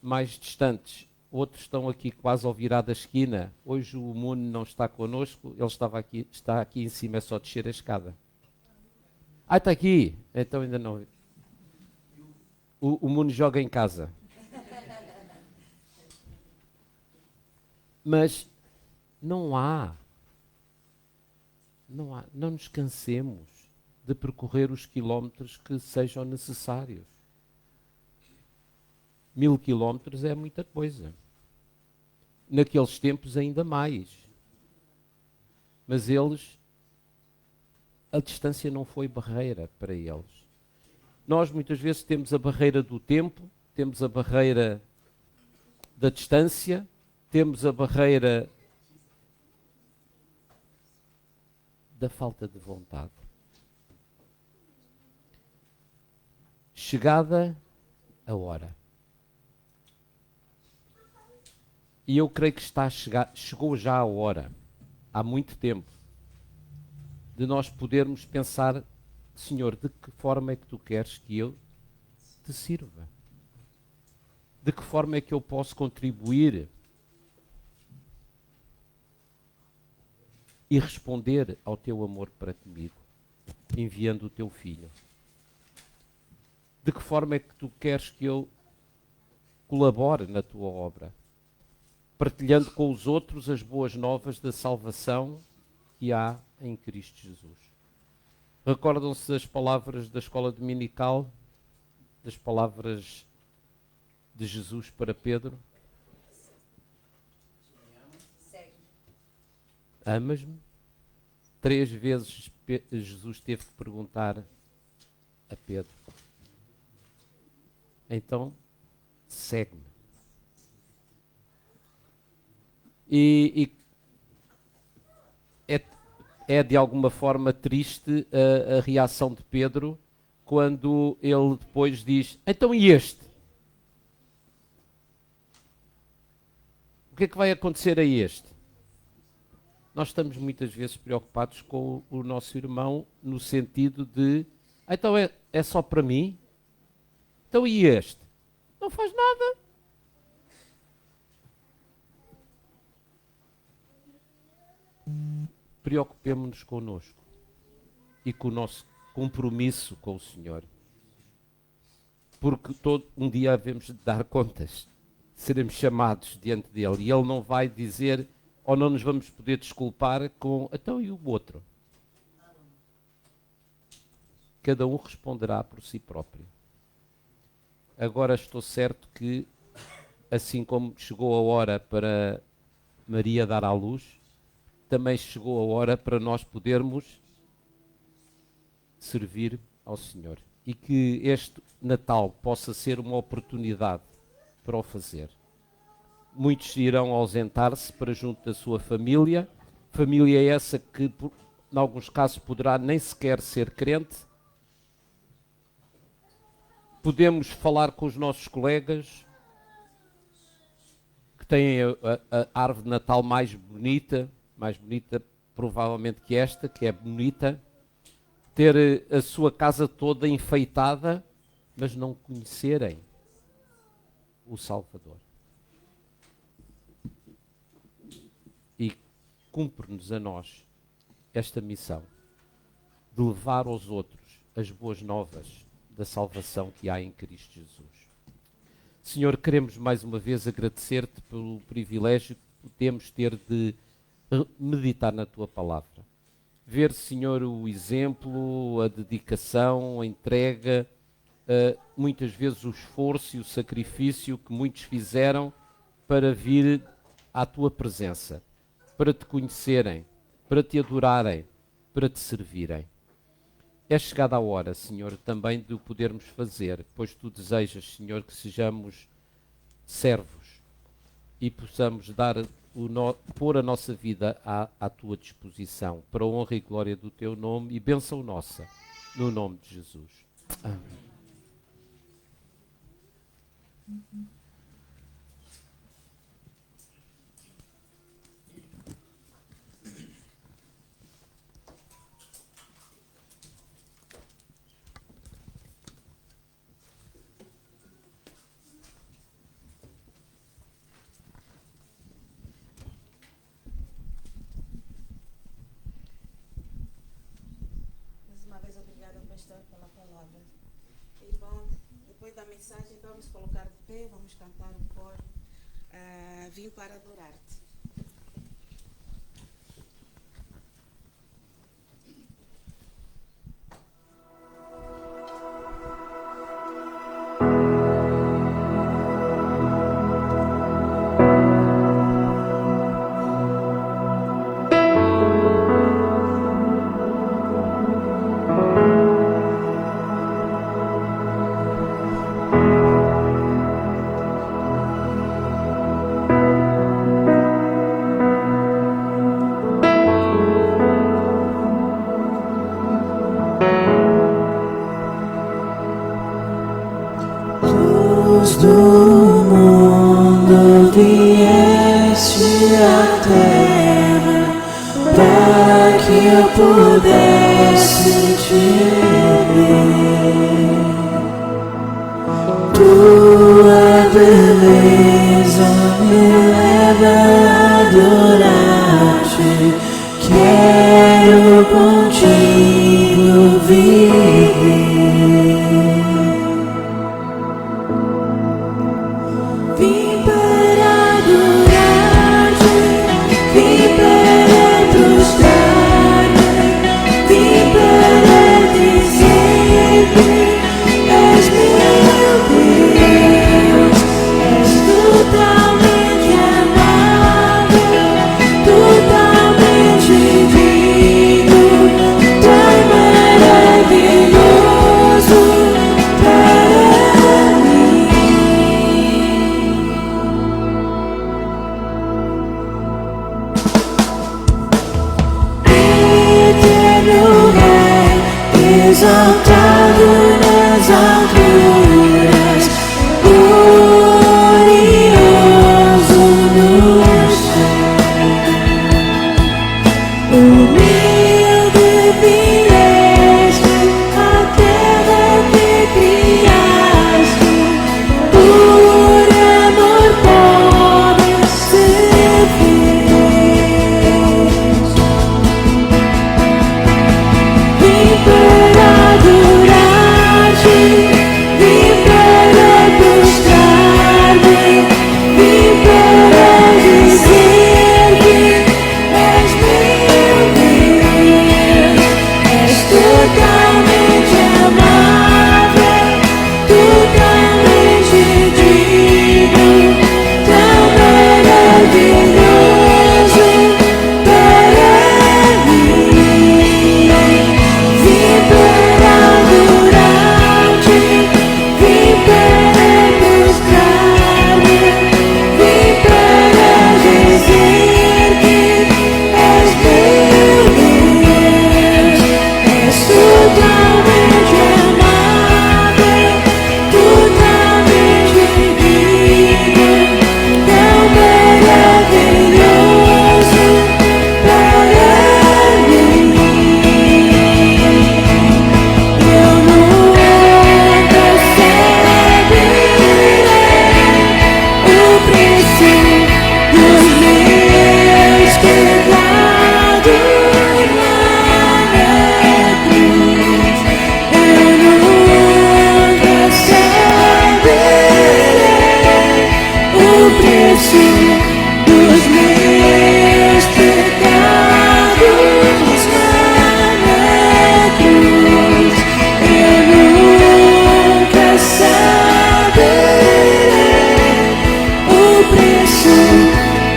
mais distantes. Outros estão aqui quase ao virar da esquina. Hoje o Muno não está connosco, ele está aqui em cima, é só descer a escada. Ah, está aqui. Então ainda não. O Muno joga em casa. Mas não nos cansemos de percorrer os quilómetros que sejam necessários. 1000 quilómetros é muita coisa. Naqueles tempos ainda mais. Mas a distância não foi barreira para eles. Nós muitas vezes temos a barreira do tempo, temos a barreira da distância, temos a barreira da falta de vontade. Chegada a hora. E eu creio que chegou já a hora, há muito tempo, de nós podermos pensar, Senhor, de que forma é que Tu queres que eu te sirva? De que forma é que eu posso contribuir e responder ao Teu amor para comigo, enviando o Teu Filho? De que forma é que Tu queres que eu colabore na Tua obra? Partilhando com os outros as boas novas da salvação que há em Cristo Jesus. Recordam-se das palavras da escola dominical, das palavras de Jesus para Pedro? Amas-me? 3 vezes Jesus teve que perguntar a Pedro. Então, segue-me. E é de alguma forma triste a reação de Pedro quando ele depois diz: então e este? O que é que vai acontecer a este? Nós estamos muitas vezes preocupados com o nosso irmão no sentido de: então é só para mim? Então e este? Não faz nada. Preocupemo-nos connosco e com o nosso compromisso com o Senhor. Porque um dia havemos de dar contas, seremos chamados diante dele e ele não vai dizer, ou não nos vamos poder desculpar com então e o outro. Cada um responderá por si próprio. Agora estou certo que, assim como chegou a hora para Maria dar à luz, também chegou a hora para nós podermos servir ao Senhor. E que este Natal possa ser uma oportunidade para o fazer. Muitos irão ausentar-se para junto da sua família. Família essa que, em alguns casos, poderá nem sequer ser crente. Podemos falar com os nossos colegas que têm a árvore de Natal mais bonita provavelmente que esta, que é bonita, ter a sua casa toda enfeitada, mas não conhecerem o Salvador. E cumpre-nos a nós esta missão de levar aos outros as boas novas da salvação que há em Cristo Jesus. Senhor, queremos mais uma vez agradecer-te pelo privilégio que podemos ter de meditar na Tua Palavra. Ver, Senhor, o exemplo, a dedicação, a entrega, muitas vezes o esforço e o sacrifício que muitos fizeram para vir à Tua presença, para Te conhecerem, para Te adorarem, para te servirem. É chegada a hora, Senhor, também de o podermos fazer, pois Tu desejas, Senhor, que sejamos servos e possamos pôr a nossa vida à Tua disposição, para a honra e glória do Teu nome e bênção nossa, no nome de Jesus. Amém. Pela palavra. Irmão, depois da mensagem, vamos colocar de pé, vamos cantar um coro. Vim para adorar-te. Do mundo vieste à terra para que eu pudesse te ver. Tua beleza me leva a adorar-te. Quero contigo viver. Exaltado nas alturas, glorioso no céu. Humilde vieste à terra que criaste, por amor podes servir.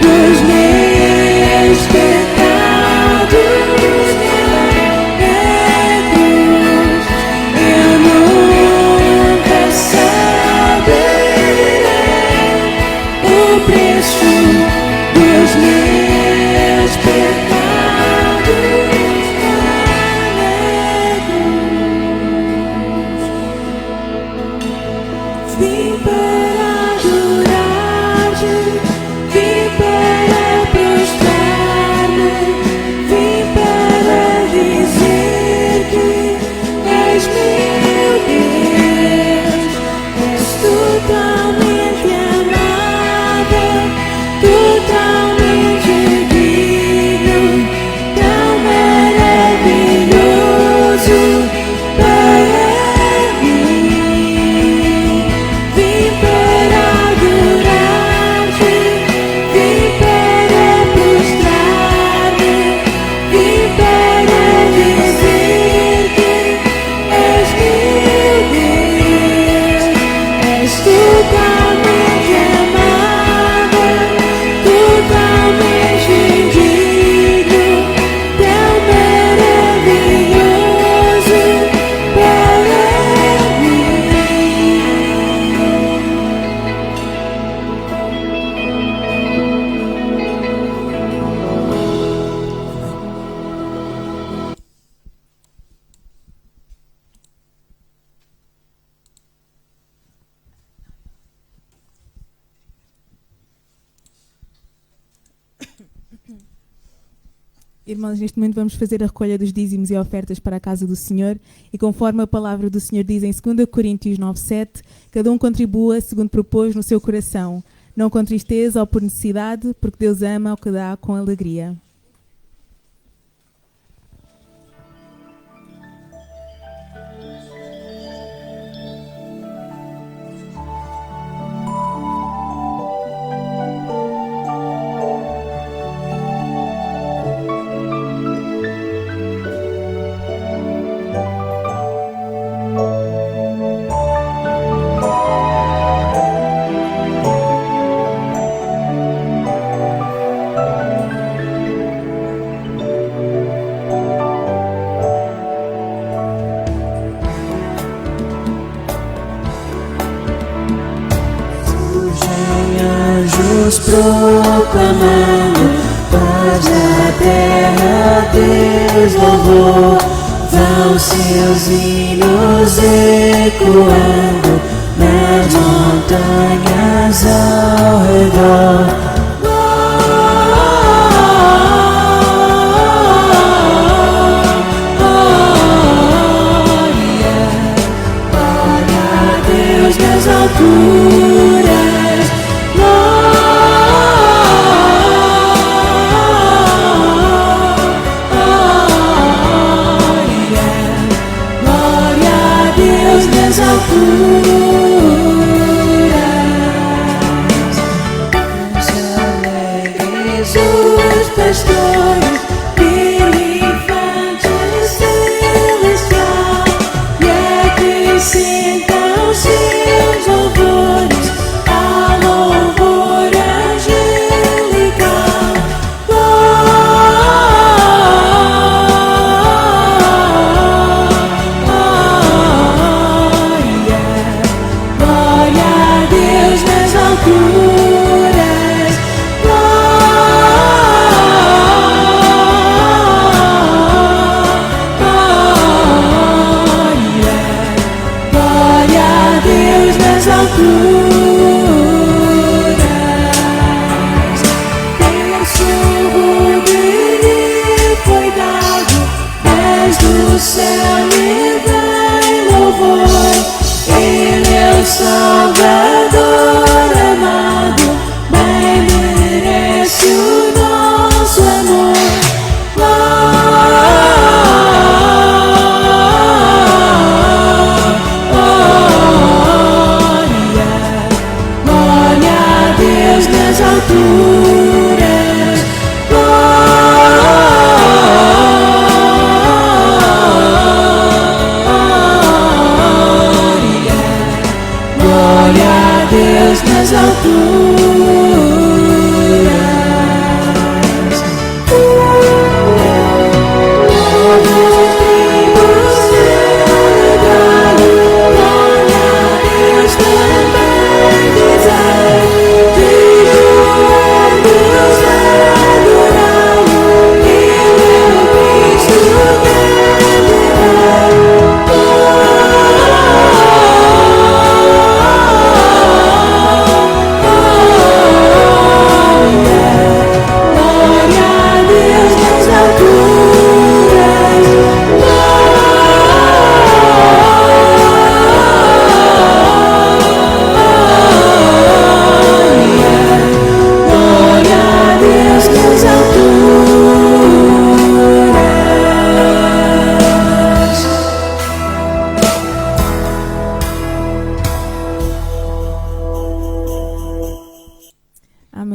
Dos meus pecados Irmãos, neste momento vamos fazer a recolha dos dízimos e ofertas para a casa do Senhor e conforme a palavra do Senhor diz em 2 Coríntios 9:7, cada um contribua segundo propôs no seu coração, não com tristeza ou por necessidade, porque Deus ama o que dá com alegria. Proclamando paz na terra, Deus louvor, vão seus hinos ecoando nas montanhas ao redor. Glória a Deus nas alturas. Deus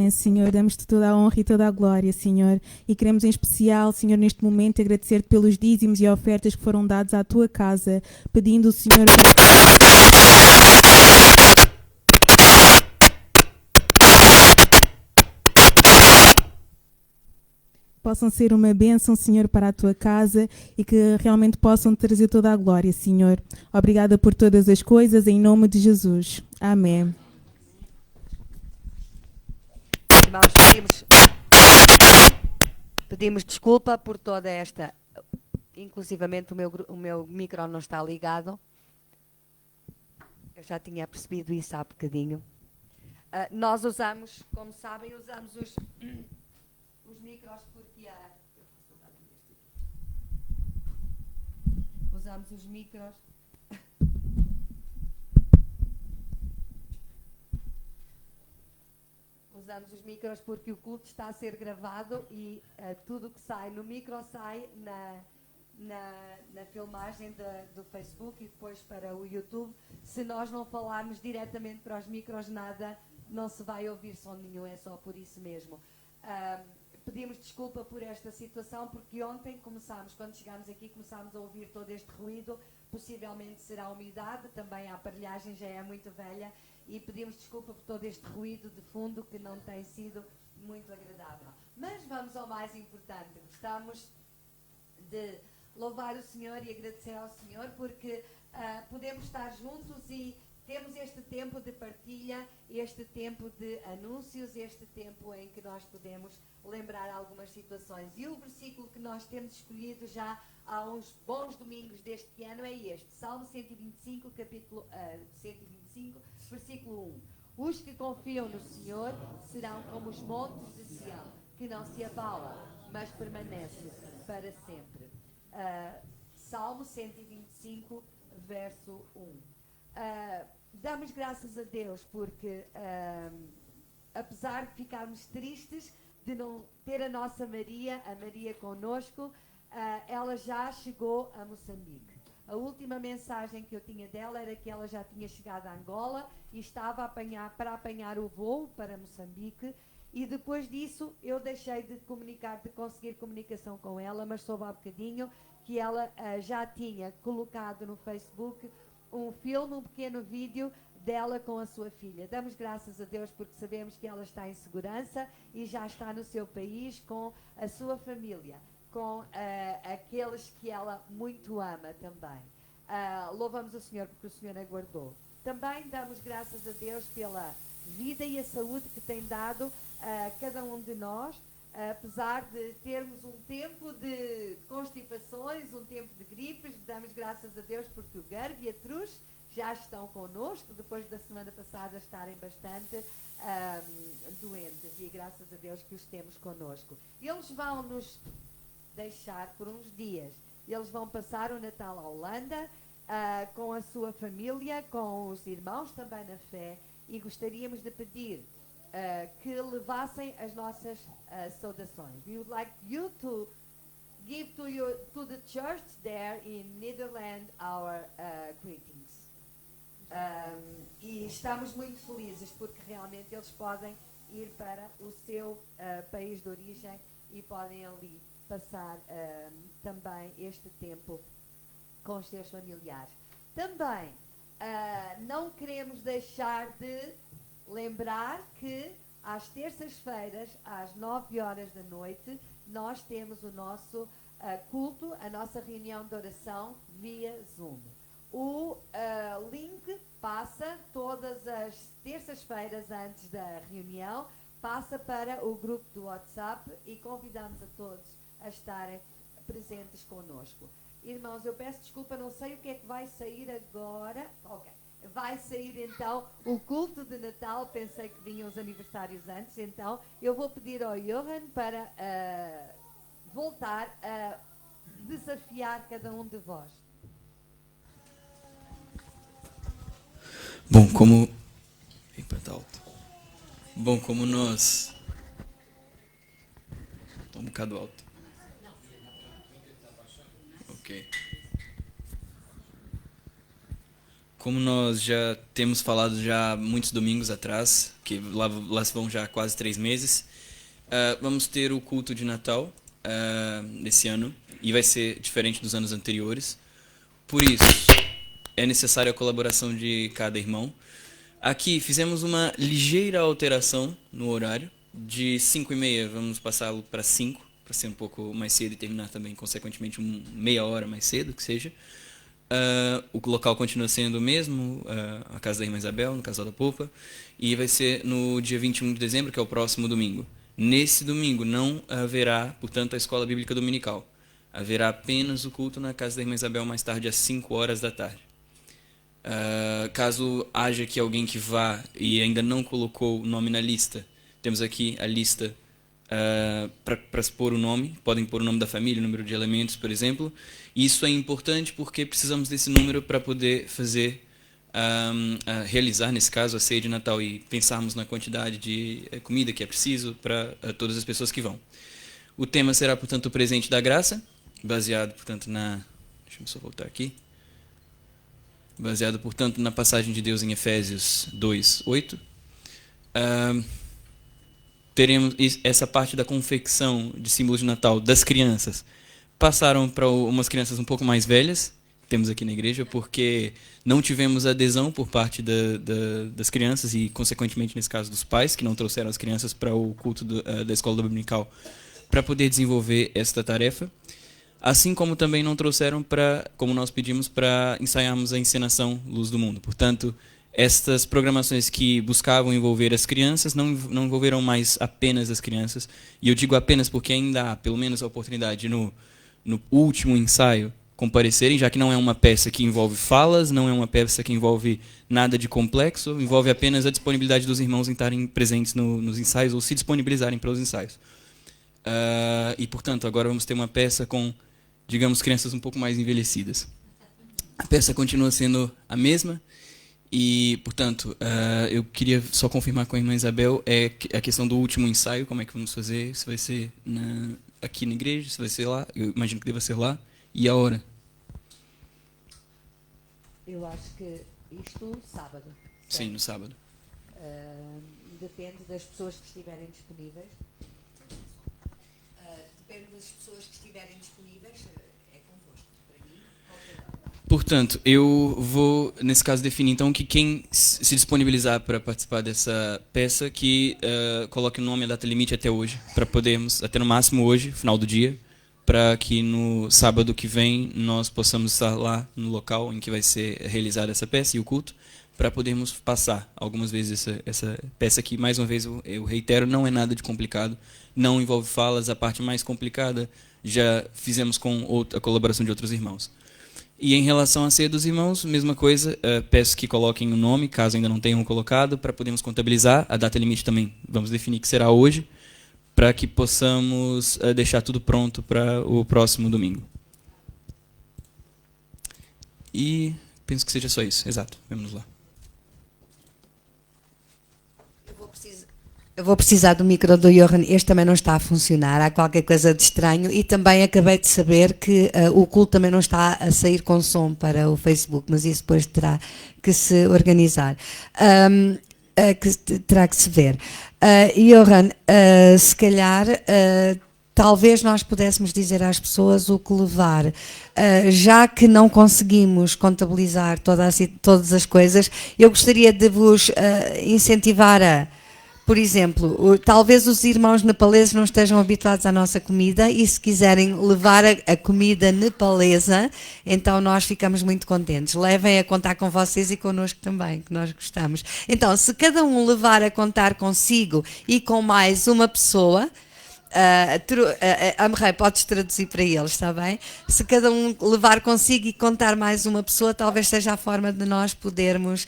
manhã, Senhor. Damos-te toda a honra e toda a glória, Senhor. E queremos em especial, Senhor, neste momento agradecer-te pelos dízimos e ofertas que foram dados à tua casa, pedindo, Senhor, possam ser uma bênção, Senhor, para a tua casa e que realmente possam trazer toda a glória, Senhor. Obrigada por todas as coisas, em nome de Jesus. Amém. Irmãos, pedimos desculpa por toda esta... Inclusivamente o meu micro não está ligado. Eu já tinha percebido isso há bocadinho. Nós usamos, como sabem, usamos os micros porque usamos os micros usamos os micros porque o culto está a ser gravado e tudo que sai no micro sai na filmagem do Facebook e depois para o YouTube. Se nós não falarmos diretamente para os micros, nada, não se vai ouvir som nenhum, é só por isso mesmo. Pedimos desculpa por esta situação, porque ontem quando chegámos aqui, começámos a ouvir todo este ruído. Possivelmente será a umidade, também a aparelhagem já é muito velha, e pedimos desculpa por todo este ruído de fundo que não tem sido muito agradável. Mas vamos ao mais importante. Gostamos de louvar o Senhor e agradecer ao Senhor, porque podemos estar juntos e temos este tempo de partilha, este tempo de anúncios, este tempo em que nós podemos lembrar algumas situações. E o versículo que nós temos escolhido já há uns bons domingos deste ano é este, Salmo 125, versículo 1. Os que confiam no Senhor serão como os montes de Sião, que não se abalam, mas permanecem para sempre. Salmo 125, verso 1. Damos graças a Deus porque, apesar de ficarmos tristes de não ter a nossa a Maria connosco, ela já chegou a Moçambique. A última mensagem que eu tinha dela era que ela já tinha chegado a Angola e estava para apanhar o voo para Moçambique, e depois disso eu deixei de conseguir comunicação com ela, mas soube há bocadinho que ela já tinha colocado no Facebook um filme, um pequeno vídeo dela com a sua filha. Damos graças a Deus porque sabemos que ela está em segurança e já está no seu país com a sua família, com aqueles que ela muito ama também. Louvamos o Senhor porque o Senhor a guardou. Também damos graças a Deus pela vida e a saúde que tem dado a cada um de nós, apesar de termos um tempo de constipações, um tempo de gripes. Damos graças a Deus porque o Garbi e a Truz já estão connosco, depois da semana passada estarem bastante doentes, e graças a Deus que os temos connosco. Eles vão nos deixar por uns dias, eles vão passar o Natal à Holanda, com a sua família, com os irmãos também na fé, e gostaríamos de pedir que levassem as nossas saudações. We would like you to give to the church there in Netherlands our greetings. E estamos muito felizes porque realmente eles podem ir para o seu país de origem e podem ali passar também este tempo com os seus familiares. Também não queremos deixar de lembrar que às terças-feiras, às 9 horas da noite, nós temos o nosso culto, a nossa reunião de oração via Zoom. O link passa todas as terças-feiras antes da reunião, passa para o grupo do WhatsApp e convidamos a todos a estarem presentes connosco. Irmãos, eu peço desculpa, não sei o que é que vai sair agora. Ok. Vai sair então o culto de Natal. Pensei que vinham os aniversários antes, então eu vou pedir ao Johan para voltar a desafiar cada um de vós. Bom, como... Epa, tá alto. Bom, como nós... Tá um bocado alto. Ok. Como nós já temos falado já muitos domingos atrás, que lá vão já quase 3 meses, vamos ter o culto de Natal desse ano, e vai ser diferente dos anos anteriores. Por isso, é necessária a colaboração de cada irmão. Aqui fizemos uma ligeira alteração no horário. De 5h30 vamos passá-lo para 5, para ser um pouco mais cedo e terminar também, consequentemente, meia hora mais cedo, que seja. O local continua sendo o mesmo, a casa da Irmã Isabel, no Casal da Popa, e vai ser no dia 21 de dezembro, que é o próximo domingo. Nesse domingo não haverá, portanto, a escola bíblica dominical. Haverá apenas o culto na casa da Irmã Isabel mais tarde, às 5 horas da tarde. Caso haja aqui alguém que vá e ainda não colocou o nome na lista, temos aqui a lista para se pôr o nome. Podem pôr o nome da família, o número de elementos, por exemplo. Isso é importante porque precisamos desse número para poder fazer, realizar, nesse caso, a ceia de Natal e pensarmos na quantidade de comida que é preciso para todas as pessoas que vão. O tema será, portanto, o presente da graça, baseado, portanto, deixa eu só voltar aqui. Baseado, portanto, na passagem de Deus em Efésios 2:8. Teremos essa parte da confecção de símbolos de Natal das crianças. Passaram para umas crianças um pouco mais velhas, que temos aqui na igreja, porque não tivemos adesão por parte das crianças e, consequentemente, nesse caso, dos pais, que não trouxeram as crianças para o culto da escola dominical para poder desenvolver esta tarefa. Assim como também não trouxeram como nós pedimos, para ensaiarmos a encenação Luz do Mundo. Portanto, estas programações que buscavam envolver as crianças não envolveram mais apenas as crianças. E eu digo apenas porque ainda há, pelo menos, a oportunidade no último ensaio comparecerem, já que não é uma peça que envolve falas, não é uma peça que envolve nada de complexo, envolve apenas a disponibilidade dos irmãos em estarem presentes nos ensaios ou se disponibilizarem para os ensaios. E, portanto, agora vamos ter uma peça com, digamos, crianças um pouco mais envelhecidas. A peça continua sendo a mesma e, portanto, eu queria só confirmar com a irmã Isabel a questão do último ensaio, como é que vamos fazer, se vai ser aqui na igreja, se vai ser lá, eu imagino que deva ser lá, e a hora. Eu acho que isto sábado. Sim, no sábado. Depende das pessoas que estiverem disponíveis. É convosco. Para mim, portanto, eu vou, nesse caso, definir então que quem se disponibilizar para participar dessa peça, que coloque o nome e a data limite até hoje, para podermos, até no máximo hoje, final do dia, para que no sábado que vem nós possamos estar lá no local em que vai ser realizada essa peça e o culto, para podermos passar algumas vezes essa peça que, mais uma vez, eu reitero, não é nada de complicado, não envolve falas, a parte mais complicada já fizemos com a colaboração de outros irmãos. E em relação à ceia dos irmãos, mesma coisa, peço que coloquem o nome, caso ainda não tenham colocado, para podermos contabilizar. A data limite também vamos definir que será hoje, para que possamos deixar tudo pronto para o próximo domingo. E penso que seja só isso. Exato, vamos lá. Eu vou precisar do micro do Johan, este também não está a funcionar, há qualquer coisa de estranho, e também acabei de saber que o culto também não está a sair com som para o Facebook, mas isso depois terá que se organizar, que terá que se ver. Johan, se calhar, talvez nós pudéssemos dizer às pessoas o que levar, já que não conseguimos contabilizar todas as coisas, eu gostaria de vos incentivar por exemplo, talvez os irmãos nepaleses não estejam habituados à nossa comida e se quiserem levar a comida nepalesa, então nós ficamos muito contentes. Levem a contar com vocês e connosco também, que nós gostamos. Então, se cada um levar a contar consigo e com mais uma pessoa, Amrei, podes traduzir para eles, está bem? Se cada um levar consigo e contar mais uma pessoa, talvez seja a forma de nós podermos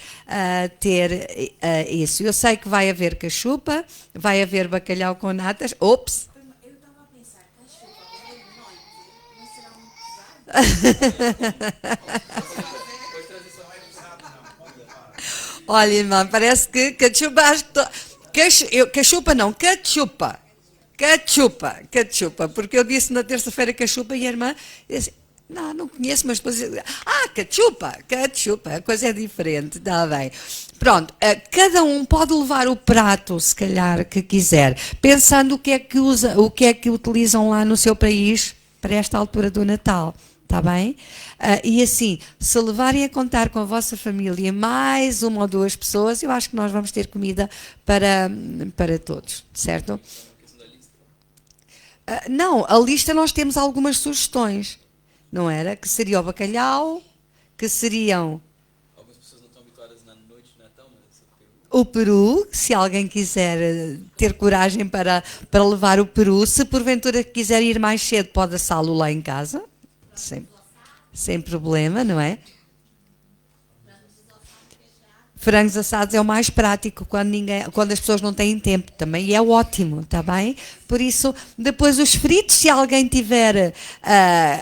ter isso. Eu sei que vai haver cachupa, vai haver bacalhau com natas. Ops! Eu estava a pensar, cachupa, não será Olha, irmã, parece que cachupa, cachupa não, cachupa, porque eu disse na terça-feira cachupa e a irmã disse, Não conheço, mas depois... cachupa, a coisa é diferente, está bem. Pronto, cada um pode levar o prato, se calhar, que quiser, pensando o que é que utilizam lá no seu país para esta altura do Natal, está bem? E assim, se levarem a contar com a vossa família mais uma ou duas pessoas, eu acho que nós vamos ter comida para todos, certo? Não, a lista nós temos algumas sugestões. Não era? Que seria o bacalhau, que seriam... Algumas pessoas não estão habituadas na noite de Natal, mas... O peru, se alguém quiser ter coragem para levar o peru, se porventura quiser ir mais cedo, pode assá-lo lá em casa, sem problema, não é? Frangos assados é o mais prático quando as pessoas não têm tempo também, e é ótimo, está bem? Por isso, depois os fritos, se alguém tiver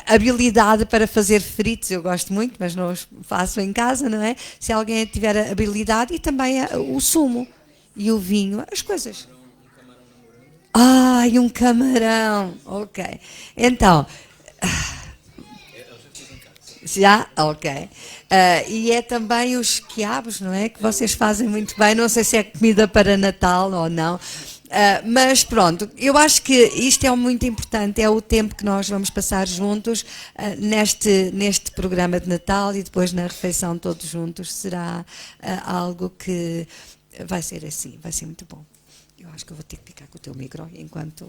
habilidade para fazer fritos, eu gosto muito, mas não os faço em casa, não é? Se alguém tiver habilidade, e também o sumo e o vinho, as coisas. E um camarão, ok. Então... Já? Ok. E é também os quiabos, não é? Que vocês fazem muito bem. Não sei se é comida para Natal ou não. Mas pronto, eu acho que isto é muito importante. É o tempo que nós vamos passar juntos neste programa de Natal, e depois na refeição todos juntos. Será algo que vai ser assim, vai ser muito bom. Eu acho que eu vou ter que ficar com o teu micro enquanto...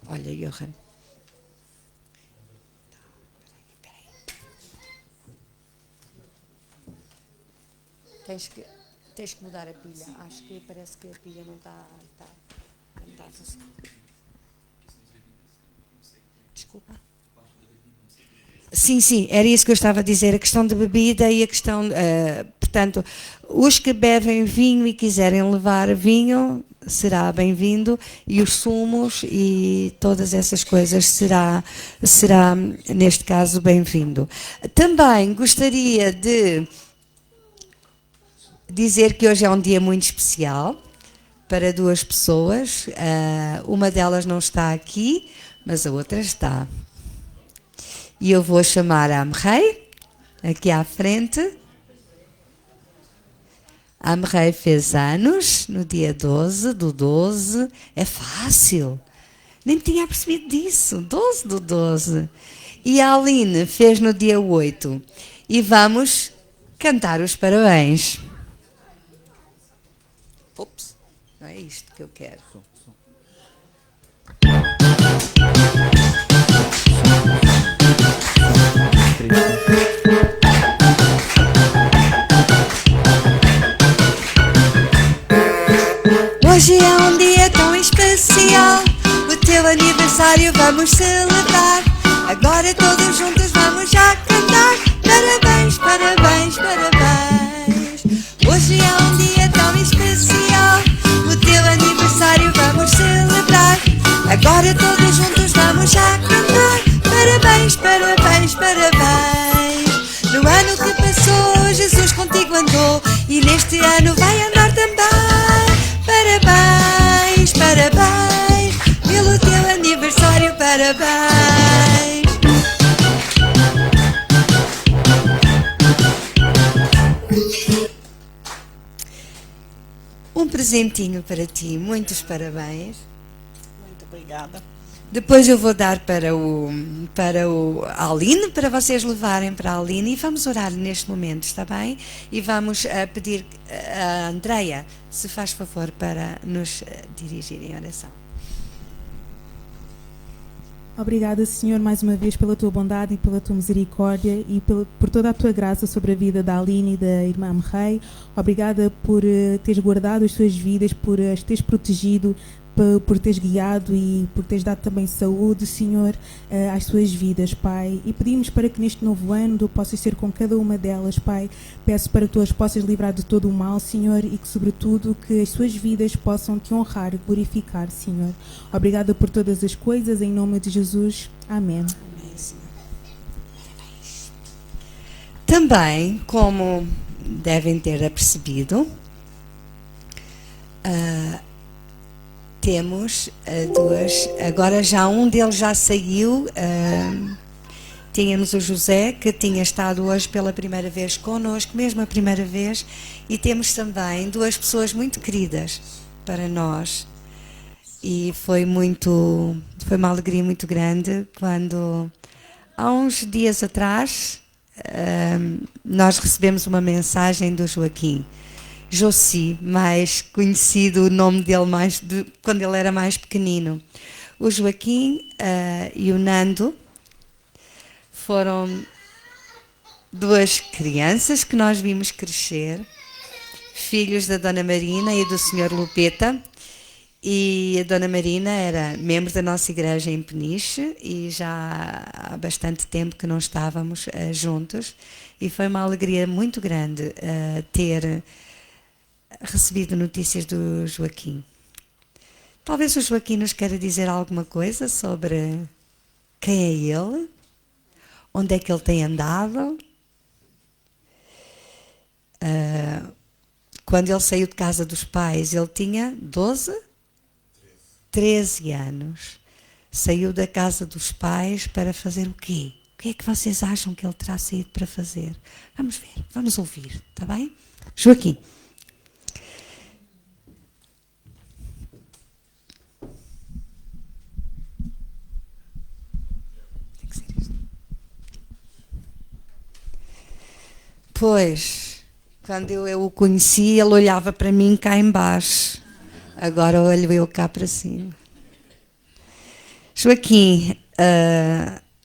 Olha, Johan. Tens que mudar a pilha. Acho que parece que a pilha não está a funcionar. Desculpa. Sim, era isso que eu estava a dizer. A questão de bebida e a questão... portanto, os que bebem vinho e quiserem levar vinho, será bem-vindo. E os sumos e todas essas coisas será neste caso, bem-vindo. Também gostaria de... dizer que hoje é um dia muito especial para duas pessoas. Uma delas não está aqui, mas a outra está. E eu vou chamar a Amrei, aqui à frente. A Amrei fez anos no dia 12/12. É fácil. Nem tinha percebido disso. 12/12. E a Aline fez no dia 8. E vamos cantar os parabéns. Ups, não é isto que eu quero. Hoje é um dia tão especial, o teu aniversário vamos celebrar. Agora todos juntos vamos já cantar. Parabéns, parabéns, parabéns. Hoje é um dia tão especial, o teu aniversário vamos celebrar. Agora todos juntos vamos já cantar. Parabéns, parabéns, parabéns. No ano que passou, Jesus contigo andou, e neste ano vai andar também. Parabéns, parabéns, pelo teu aniversário, parabéns. Um presentinho para ti, muitos parabéns. Muito obrigada. Depois eu vou dar para o Aline, para vocês levarem para a Aline, e vamos orar neste momento, está bem? E vamos pedir a Andreia, se faz favor, para nos dirigir em oração. Obrigada, Senhor, mais uma vez pela tua bondade e pela tua misericórdia e por toda a tua graça sobre a vida da Aline e da irmã Amrei. Obrigada por teres guardado as suas vidas, por as teres protegido, por teres guiado e por teres dado também saúde, Senhor, às suas vidas, Pai. E pedimos para que neste novo ano tu possas ser com cada uma delas, Pai. Peço para que tu as possas livrar de todo o mal, Senhor, e que, sobretudo, que as suas vidas possam te honrar e glorificar, Senhor. Obrigada por todas as coisas, em nome de Jesus. Amém. Amém, Senhor. Também, como devem ter apercebido, temos duas, agora já um deles já saiu, Tínhamos o José, que tinha estado hoje pela primeira vez connosco, mesmo a primeira vez, e temos também duas pessoas muito queridas para nós. E foi uma alegria muito grande quando, há uns dias atrás, nós recebemos uma mensagem do Joaquim. Jossi, mais conhecido o nome dele quando ele era mais pequenino. O Joaquim e o Nando foram duas crianças que nós vimos crescer, filhos da Dona Marina e do Sr. Lupeta. E a Dona Marina era membro da nossa igreja em Peniche e já há bastante tempo que não estávamos juntos. E foi uma alegria muito grande ter recebido notícias do Joaquim. Talvez o Joaquim nos queira dizer alguma coisa sobre quem é ele, onde é que ele tem andado. Quando ele saiu de casa dos pais, ele tinha 13 anos. Saiu da casa dos pais para fazer o quê? O que é que vocês acham que ele terá saído para fazer? Vamos ver, vamos ouvir, está bem? Joaquim. Pois, quando eu o conheci, ele olhava para mim cá embaixo. Agora olho eu cá para cima. Joaquim,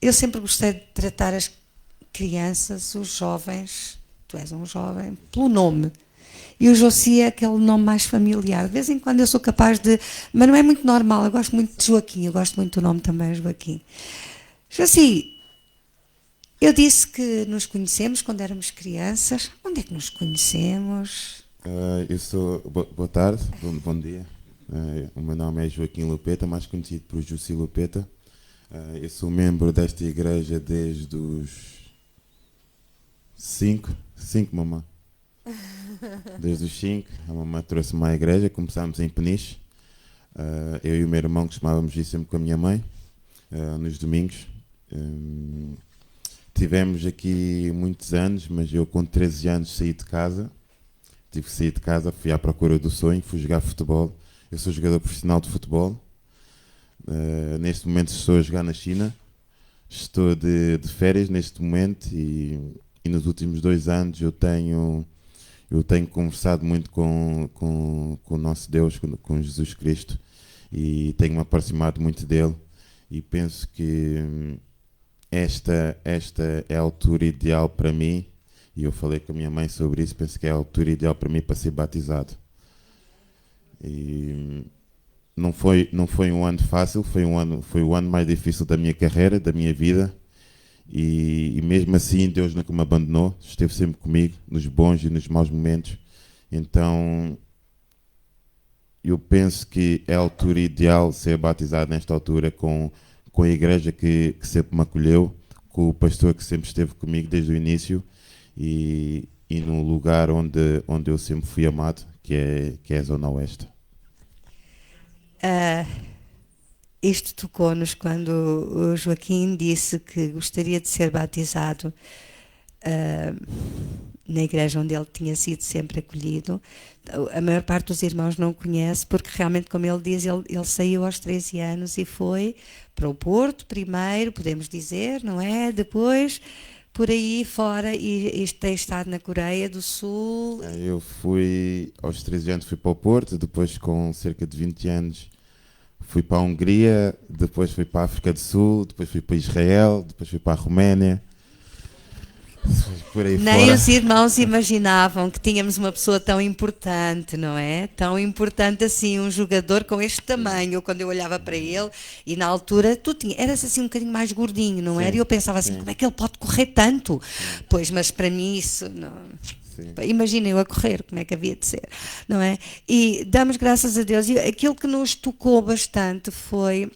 eu sempre gostei de tratar as crianças, os jovens, tu és um jovem, pelo nome. E o Jossi é aquele nome mais familiar. De vez em quando eu sou capaz de... Mas não é muito normal, eu gosto muito de Joaquim, eu gosto muito do nome também, Joaquim. Jossi, eu disse que nos conhecemos quando éramos crianças. Onde é que nos conhecemos? Boa tarde, bom dia. O meu nome é Joaquim Lupeta, mais conhecido por Jossi Lupeta. Eu sou membro desta igreja desde os 5, mamã. Desde os 5, a mamãe trouxe-me à igreja, começámos em Peniche. Eu e o meu irmão costumávamos ir sempre com a minha mãe, nos domingos. Tivemos aqui muitos anos, mas eu com 13 anos saí de casa. Tive que sair de casa, fui à procura do sonho, fui jogar futebol. Eu sou jogador profissional de futebol. Neste momento estou a jogar na China. Estou de férias neste momento e nos últimos 2 anos eu tenho conversado muito com o nosso Deus, com Jesus Cristo, e tenho-me aproximado muito dele, e penso que esta é a altura ideal para mim, e eu falei com a minha mãe sobre isso. Penso que é a altura ideal para mim para ser batizado. E não foi um ano fácil, foi o ano mais difícil da minha carreira, da minha vida, e mesmo assim Deus nunca me abandonou, esteve sempre comigo nos bons e nos maus momentos. Então eu penso que é a altura ideal ser batizado nesta altura, com a igreja que sempre me acolheu, com o pastor que sempre esteve comigo desde o início, e num lugar onde eu sempre fui amado, que é a Zona Oeste. Isto tocou-nos quando o Joaquim disse que gostaria de ser batizado na igreja onde ele tinha sido sempre acolhido. A maior parte dos irmãos não conhece, porque realmente, como ele diz, ele saiu aos 13 anos e foi para o Porto primeiro, podemos dizer, não é? Depois por aí fora, e tem estado na Coreia do Sul. Eu fui, aos 13 anos fui para o Porto, depois com cerca de 20 anos fui para a Hungria, depois fui para a África do Sul, depois fui para Israel, depois fui para a Roménia. Por aí Nem fora. os irmãos imaginavam que tínhamos uma pessoa tão importante, não é? Tão importante assim, um jogador com este tamanho. Quando eu olhava para ele, e na altura tu eras assim um bocadinho mais gordinho, não era? E eu pensava assim, como é que ele pode correr tanto? Pois, mas para mim isso não... Imagina eu a correr, como é que havia de ser, não é? E damos graças a Deus. E aquilo que nos tocou bastante foi,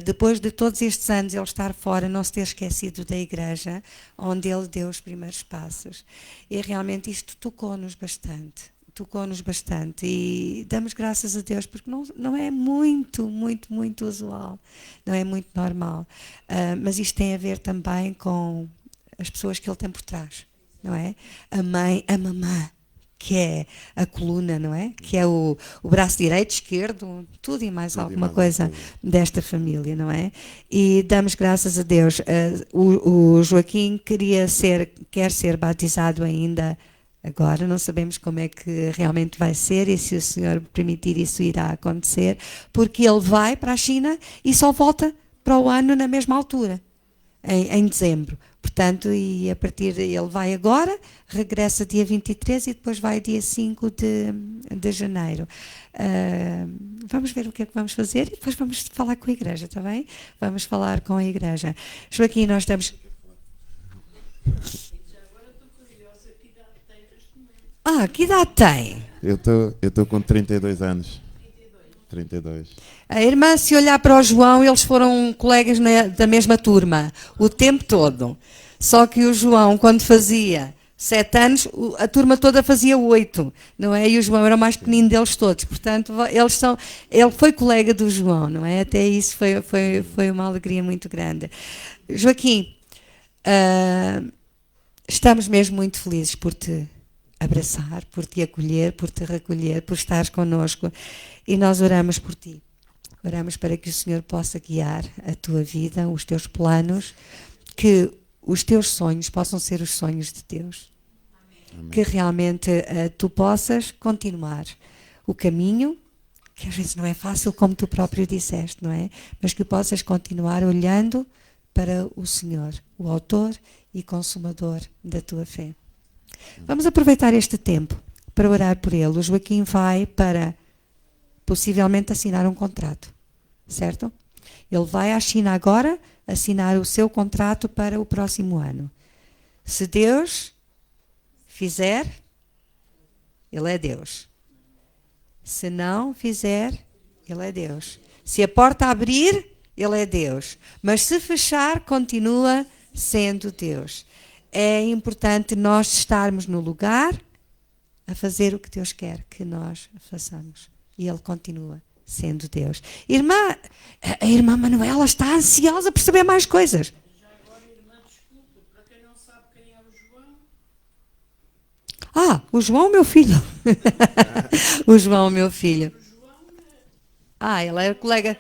depois de todos estes anos ele estar fora, não se ter esquecido da igreja onde ele deu os primeiros passos. E realmente isto tocou-nos bastante, tocou-nos bastante e damos graças a Deus porque não é muito usual, não é muito normal, mas isto tem a ver também com as pessoas que ele tem por trás, não é? A mãe, a mamã, que é a coluna, não é? Que é o braço direito, esquerdo, tudo e mais alguma coisa desta família, não é? E damos graças a Deus. O Joaquim quer ser batizado ainda agora, não sabemos como é que realmente vai ser e se o Senhor permitir isso irá acontecer, porque ele vai para a China e só volta para o ano na mesma altura, em dezembro. Portanto, e a partir ele vai agora, regressa dia 23 e depois vai dia 5 de janeiro. Vamos ver o que é que vamos fazer e depois vamos falar com a igreja, está bem? Vamos falar com a igreja. Joaquim, nós estamos... Que idade tem? Eu estou com 32 anos. 32. A irmã, se olhar para o João, eles foram colegas da mesma turma, o tempo todo. Só que o João, quando fazia 7 anos, a turma toda fazia 8, não é? E o João era o mais pequenino deles todos. Portanto, ele foi colega do João, não é? Até isso foi uma alegria muito grande. Joaquim, estamos mesmo muito felizes por te abraçar, por te acolher, por te recolher, por estares connosco. E nós oramos por ti. Oramos para que o Senhor possa guiar a tua vida, os teus planos, que os teus sonhos possam ser os sonhos de Deus. Amém. Que realmente tu possas continuar o caminho, que às vezes não é fácil, como tu próprio disseste, não é? Mas que possas continuar olhando para o Senhor, o autor e consumador da tua fé. Vamos aproveitar este tempo para orar por ele. O Joaquim vai para, possivelmente, assinar um contrato, certo? Ele vai à China agora assinar o seu contrato para o próximo ano. Se Deus fizer, Ele é Deus. Se não fizer, Ele é Deus. Se a porta abrir, Ele é Deus. Mas se fechar, continua sendo Deus. É importante nós estarmos no lugar a fazer o que Deus quer que nós façamos. E Ele continua sendo Deus. A irmã Manuela está ansiosa por saber mais coisas. Já agora, irmã, desculpa, para quem não sabe quem é o João. O João, meu filho. O João, meu filho. Ele é colega...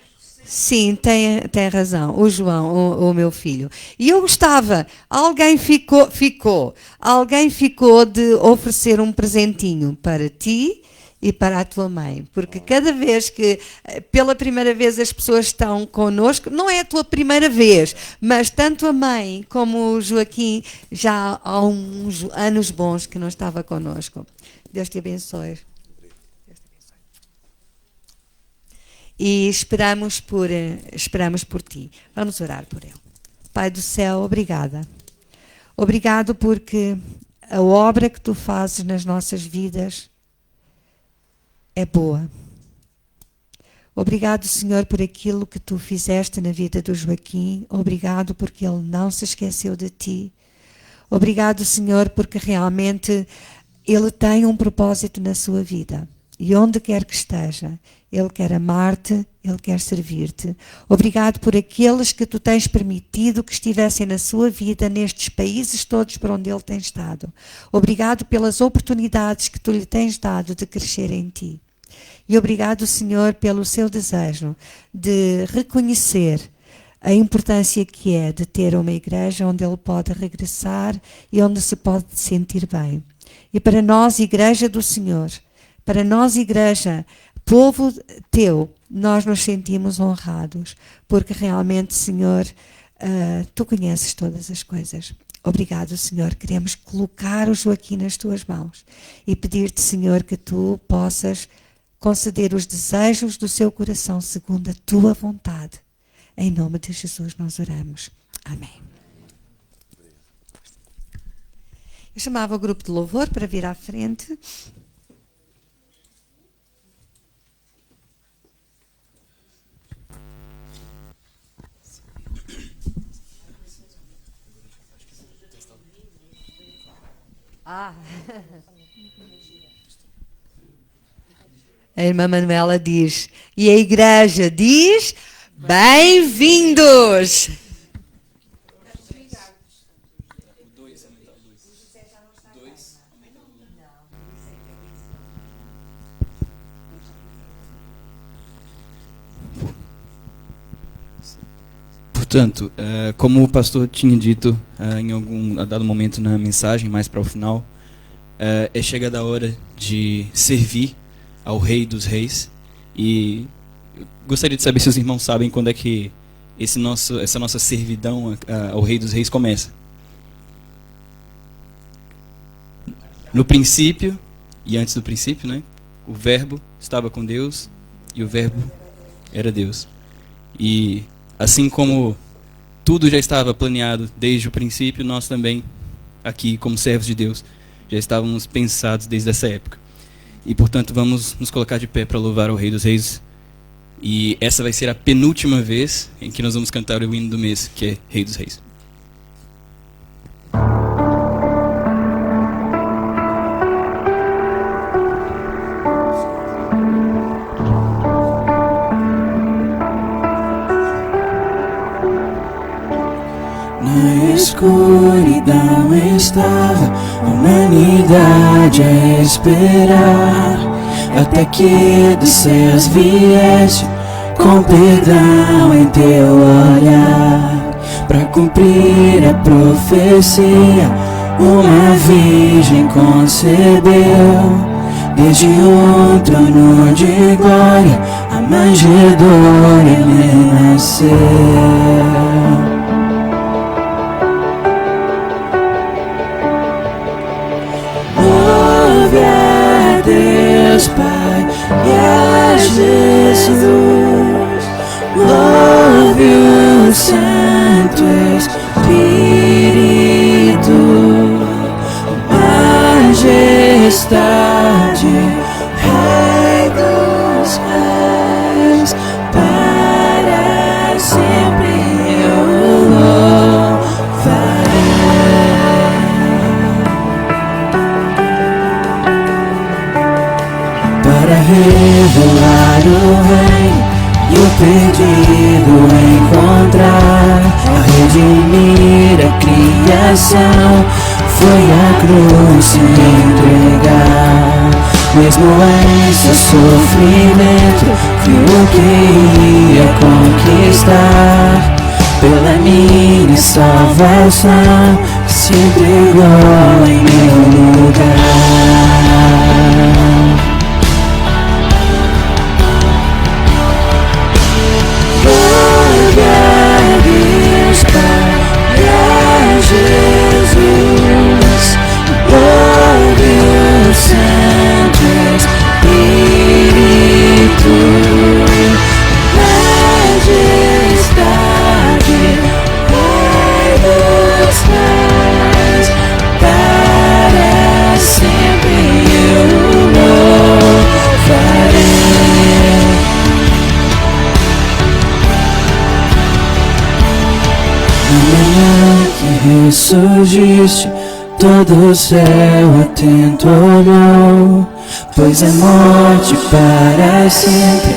Sim, tem razão, o João, o meu filho. E eu gostava, alguém ficou de oferecer um presentinho para ti e para a tua mãe, porque cada vez que, pela primeira vez, as pessoas estão connosco, não é a tua primeira vez, mas tanto a mãe como o Joaquim, já há uns anos bons que não estava connosco. Deus te abençoe. E esperamos por ti. Vamos orar por ele. Pai do céu, obrigada. Obrigado porque a obra que tu fazes nas nossas vidas é boa. Obrigado, Senhor, por aquilo que tu fizeste na vida do Joaquim. Obrigado porque ele não se esqueceu de ti. Obrigado, Senhor, porque realmente ele tem um propósito na sua vida. E onde quer que esteja, Ele quer amar-te, Ele quer servir-te. Obrigado por aqueles que tu tens permitido que estivessem na sua vida nestes países todos por onde Ele tem estado. Obrigado pelas oportunidades que tu lhe tens dado de crescer em ti. E obrigado, Senhor, pelo seu desejo de reconhecer a importância que é de ter uma igreja onde ele pode regressar e onde se pode sentir bem. E para nós, Igreja do Senhor, para nós, igreja, povo teu, nós nos sentimos honrados, porque realmente, Senhor, tu conheces todas as coisas. Obrigado, Senhor. Queremos colocar o Joaquim nas tuas mãos e pedir-te, Senhor, que tu possas conceder os desejos do seu coração segundo a tua vontade. Em nome de Jesus nós oramos. Amém. Eu chamava o grupo de louvor para vir à frente. A irmã Manuela diz, e a igreja diz, bem-vindos! Portanto, como o pastor tinha dito em algum dado momento na mensagem, mais para o final, é chegada a hora de servir ao Rei dos Reis. E eu gostaria de saber se os irmãos sabem quando é que essa nossa servidão ao Rei dos Reis começa. No princípio, e antes do princípio, né, o Verbo estava com Deus e o Verbo era Deus. E assim como tudo já estava planeado desde o princípio, nós também, aqui como servos de Deus, já estávamos pensados desde essa época. E, portanto, vamos nos colocar de pé para louvar o Rei dos Reis. E essa vai ser a penúltima vez em que nós vamos cantar o hino do mês, que é Rei dos Reis. Na escuridão estava a humanidade a esperar, até que dos céus viesse com perdão em teu olhar, para cumprir a profecia. Uma virgem concebeu, desde um trono de glória a manjedoura renasceu. Deus Pai e a Jesus, louve o Santo Espírito, majestade, Rei dos Reis, para sempre eu louvarei. Para revelar o reino e o perdido encontrar, a redimir a criação, foi a cruz se entregar. Mesmo em seu sofrimento, viu que ia conquistar. Pela minha salvação, se entregou em meu lugar. Jesus, louve o Santo Espírito, majestade, Rei dos Reis, para sempre eu louvarei. Na manhã que ressurgiste, todo o céu atento olhou, pois a morte para sempre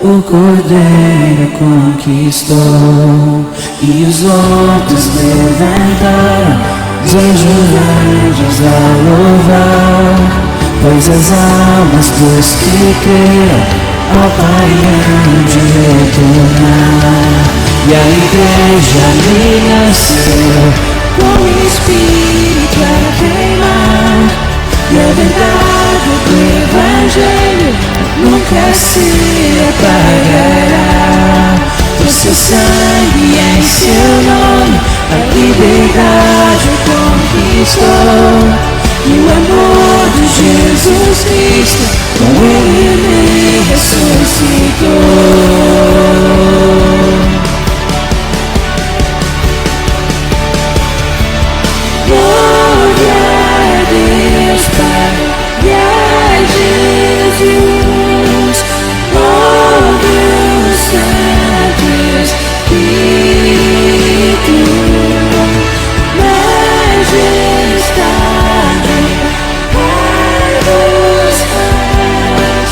o Cordeiro conquistou. E os outros levantaram os anjos a louvar, pois as almas dos que creram ao Pai hão de retornar. E a igreja ali nasceu, com o Espírito a queimar, e a verdade do Evangelho nunca se apagará. Por seu sangue e em seu nome a liberdade conquistou, e o amor de Jesus Cristo com ele me ressuscitou. Glória a Deus Pai e a Jesus, louve o Santo Espírito, majestade, Pai dos Reis,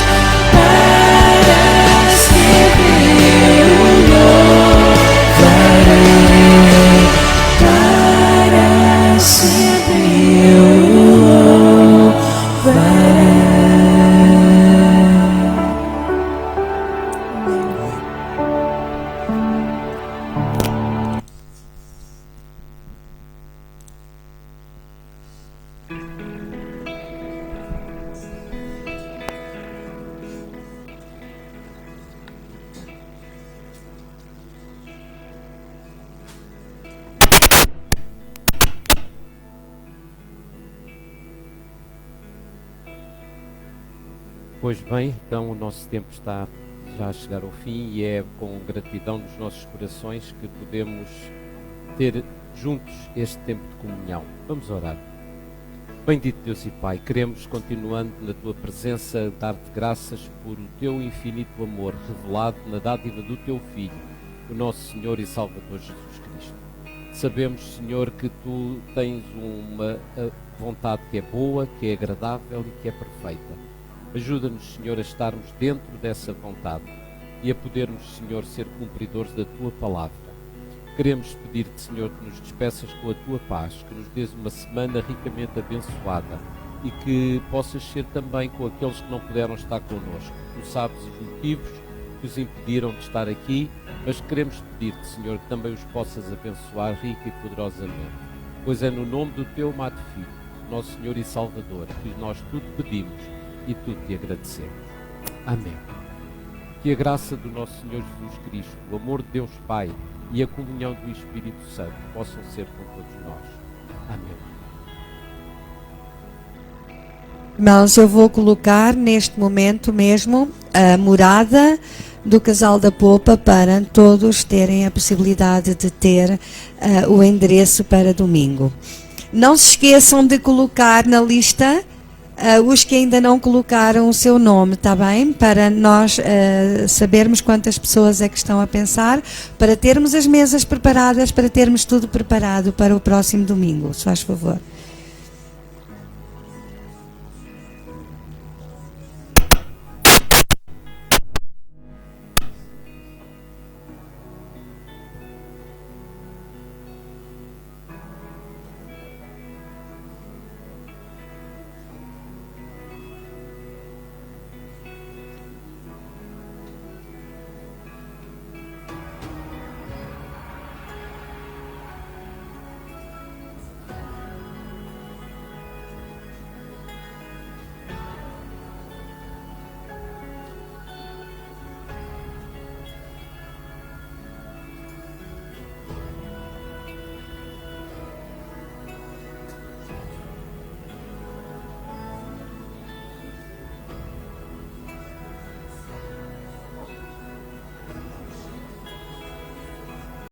Pois bem, então o nosso tempo está já a chegar ao fim e é com gratidão nos nossos corações que podemos ter juntos este tempo de comunhão. Vamos orar. Bendito Deus e Pai, queremos, continuando na Tua presença, dar-te graças por o Teu infinito amor revelado na dádiva do Teu Filho, o nosso Senhor e Salvador Jesus Cristo. Sabemos, Senhor, que Tu tens uma vontade que é boa, que é agradável e que é perfeita. Ajuda-nos, Senhor, a estarmos dentro dessa vontade e a podermos, Senhor, ser cumpridores da Tua palavra. Queremos pedir-te, Senhor, que nos despeças com a Tua paz, que nos dês uma semana ricamente abençoada e que possas ser também com aqueles que não puderam estar connosco. Tu sabes os motivos que os impediram de estar aqui, mas queremos pedir-te, Senhor, que também os possas abençoar rica e poderosamente. Pois é no nome do Teu amado Filho, nosso Senhor e Salvador, que nós tudo pedimos e tudo te agradecemos. Amém. Que a graça do nosso Senhor Jesus Cristo, o amor de Deus Pai e a comunhão do Espírito Santo possam ser com todos nós. Amém. Irmãos, eu vou colocar neste momento mesmo a morada do Casal da Popa para todos terem a possibilidade de ter o endereço para domingo. Não se esqueçam de colocar na lista os que ainda não colocaram o seu nome, está bem? Para nós sabermos quantas pessoas é que estão a pensar, para termos as mesas preparadas, para termos tudo preparado para o próximo domingo, se faz favor.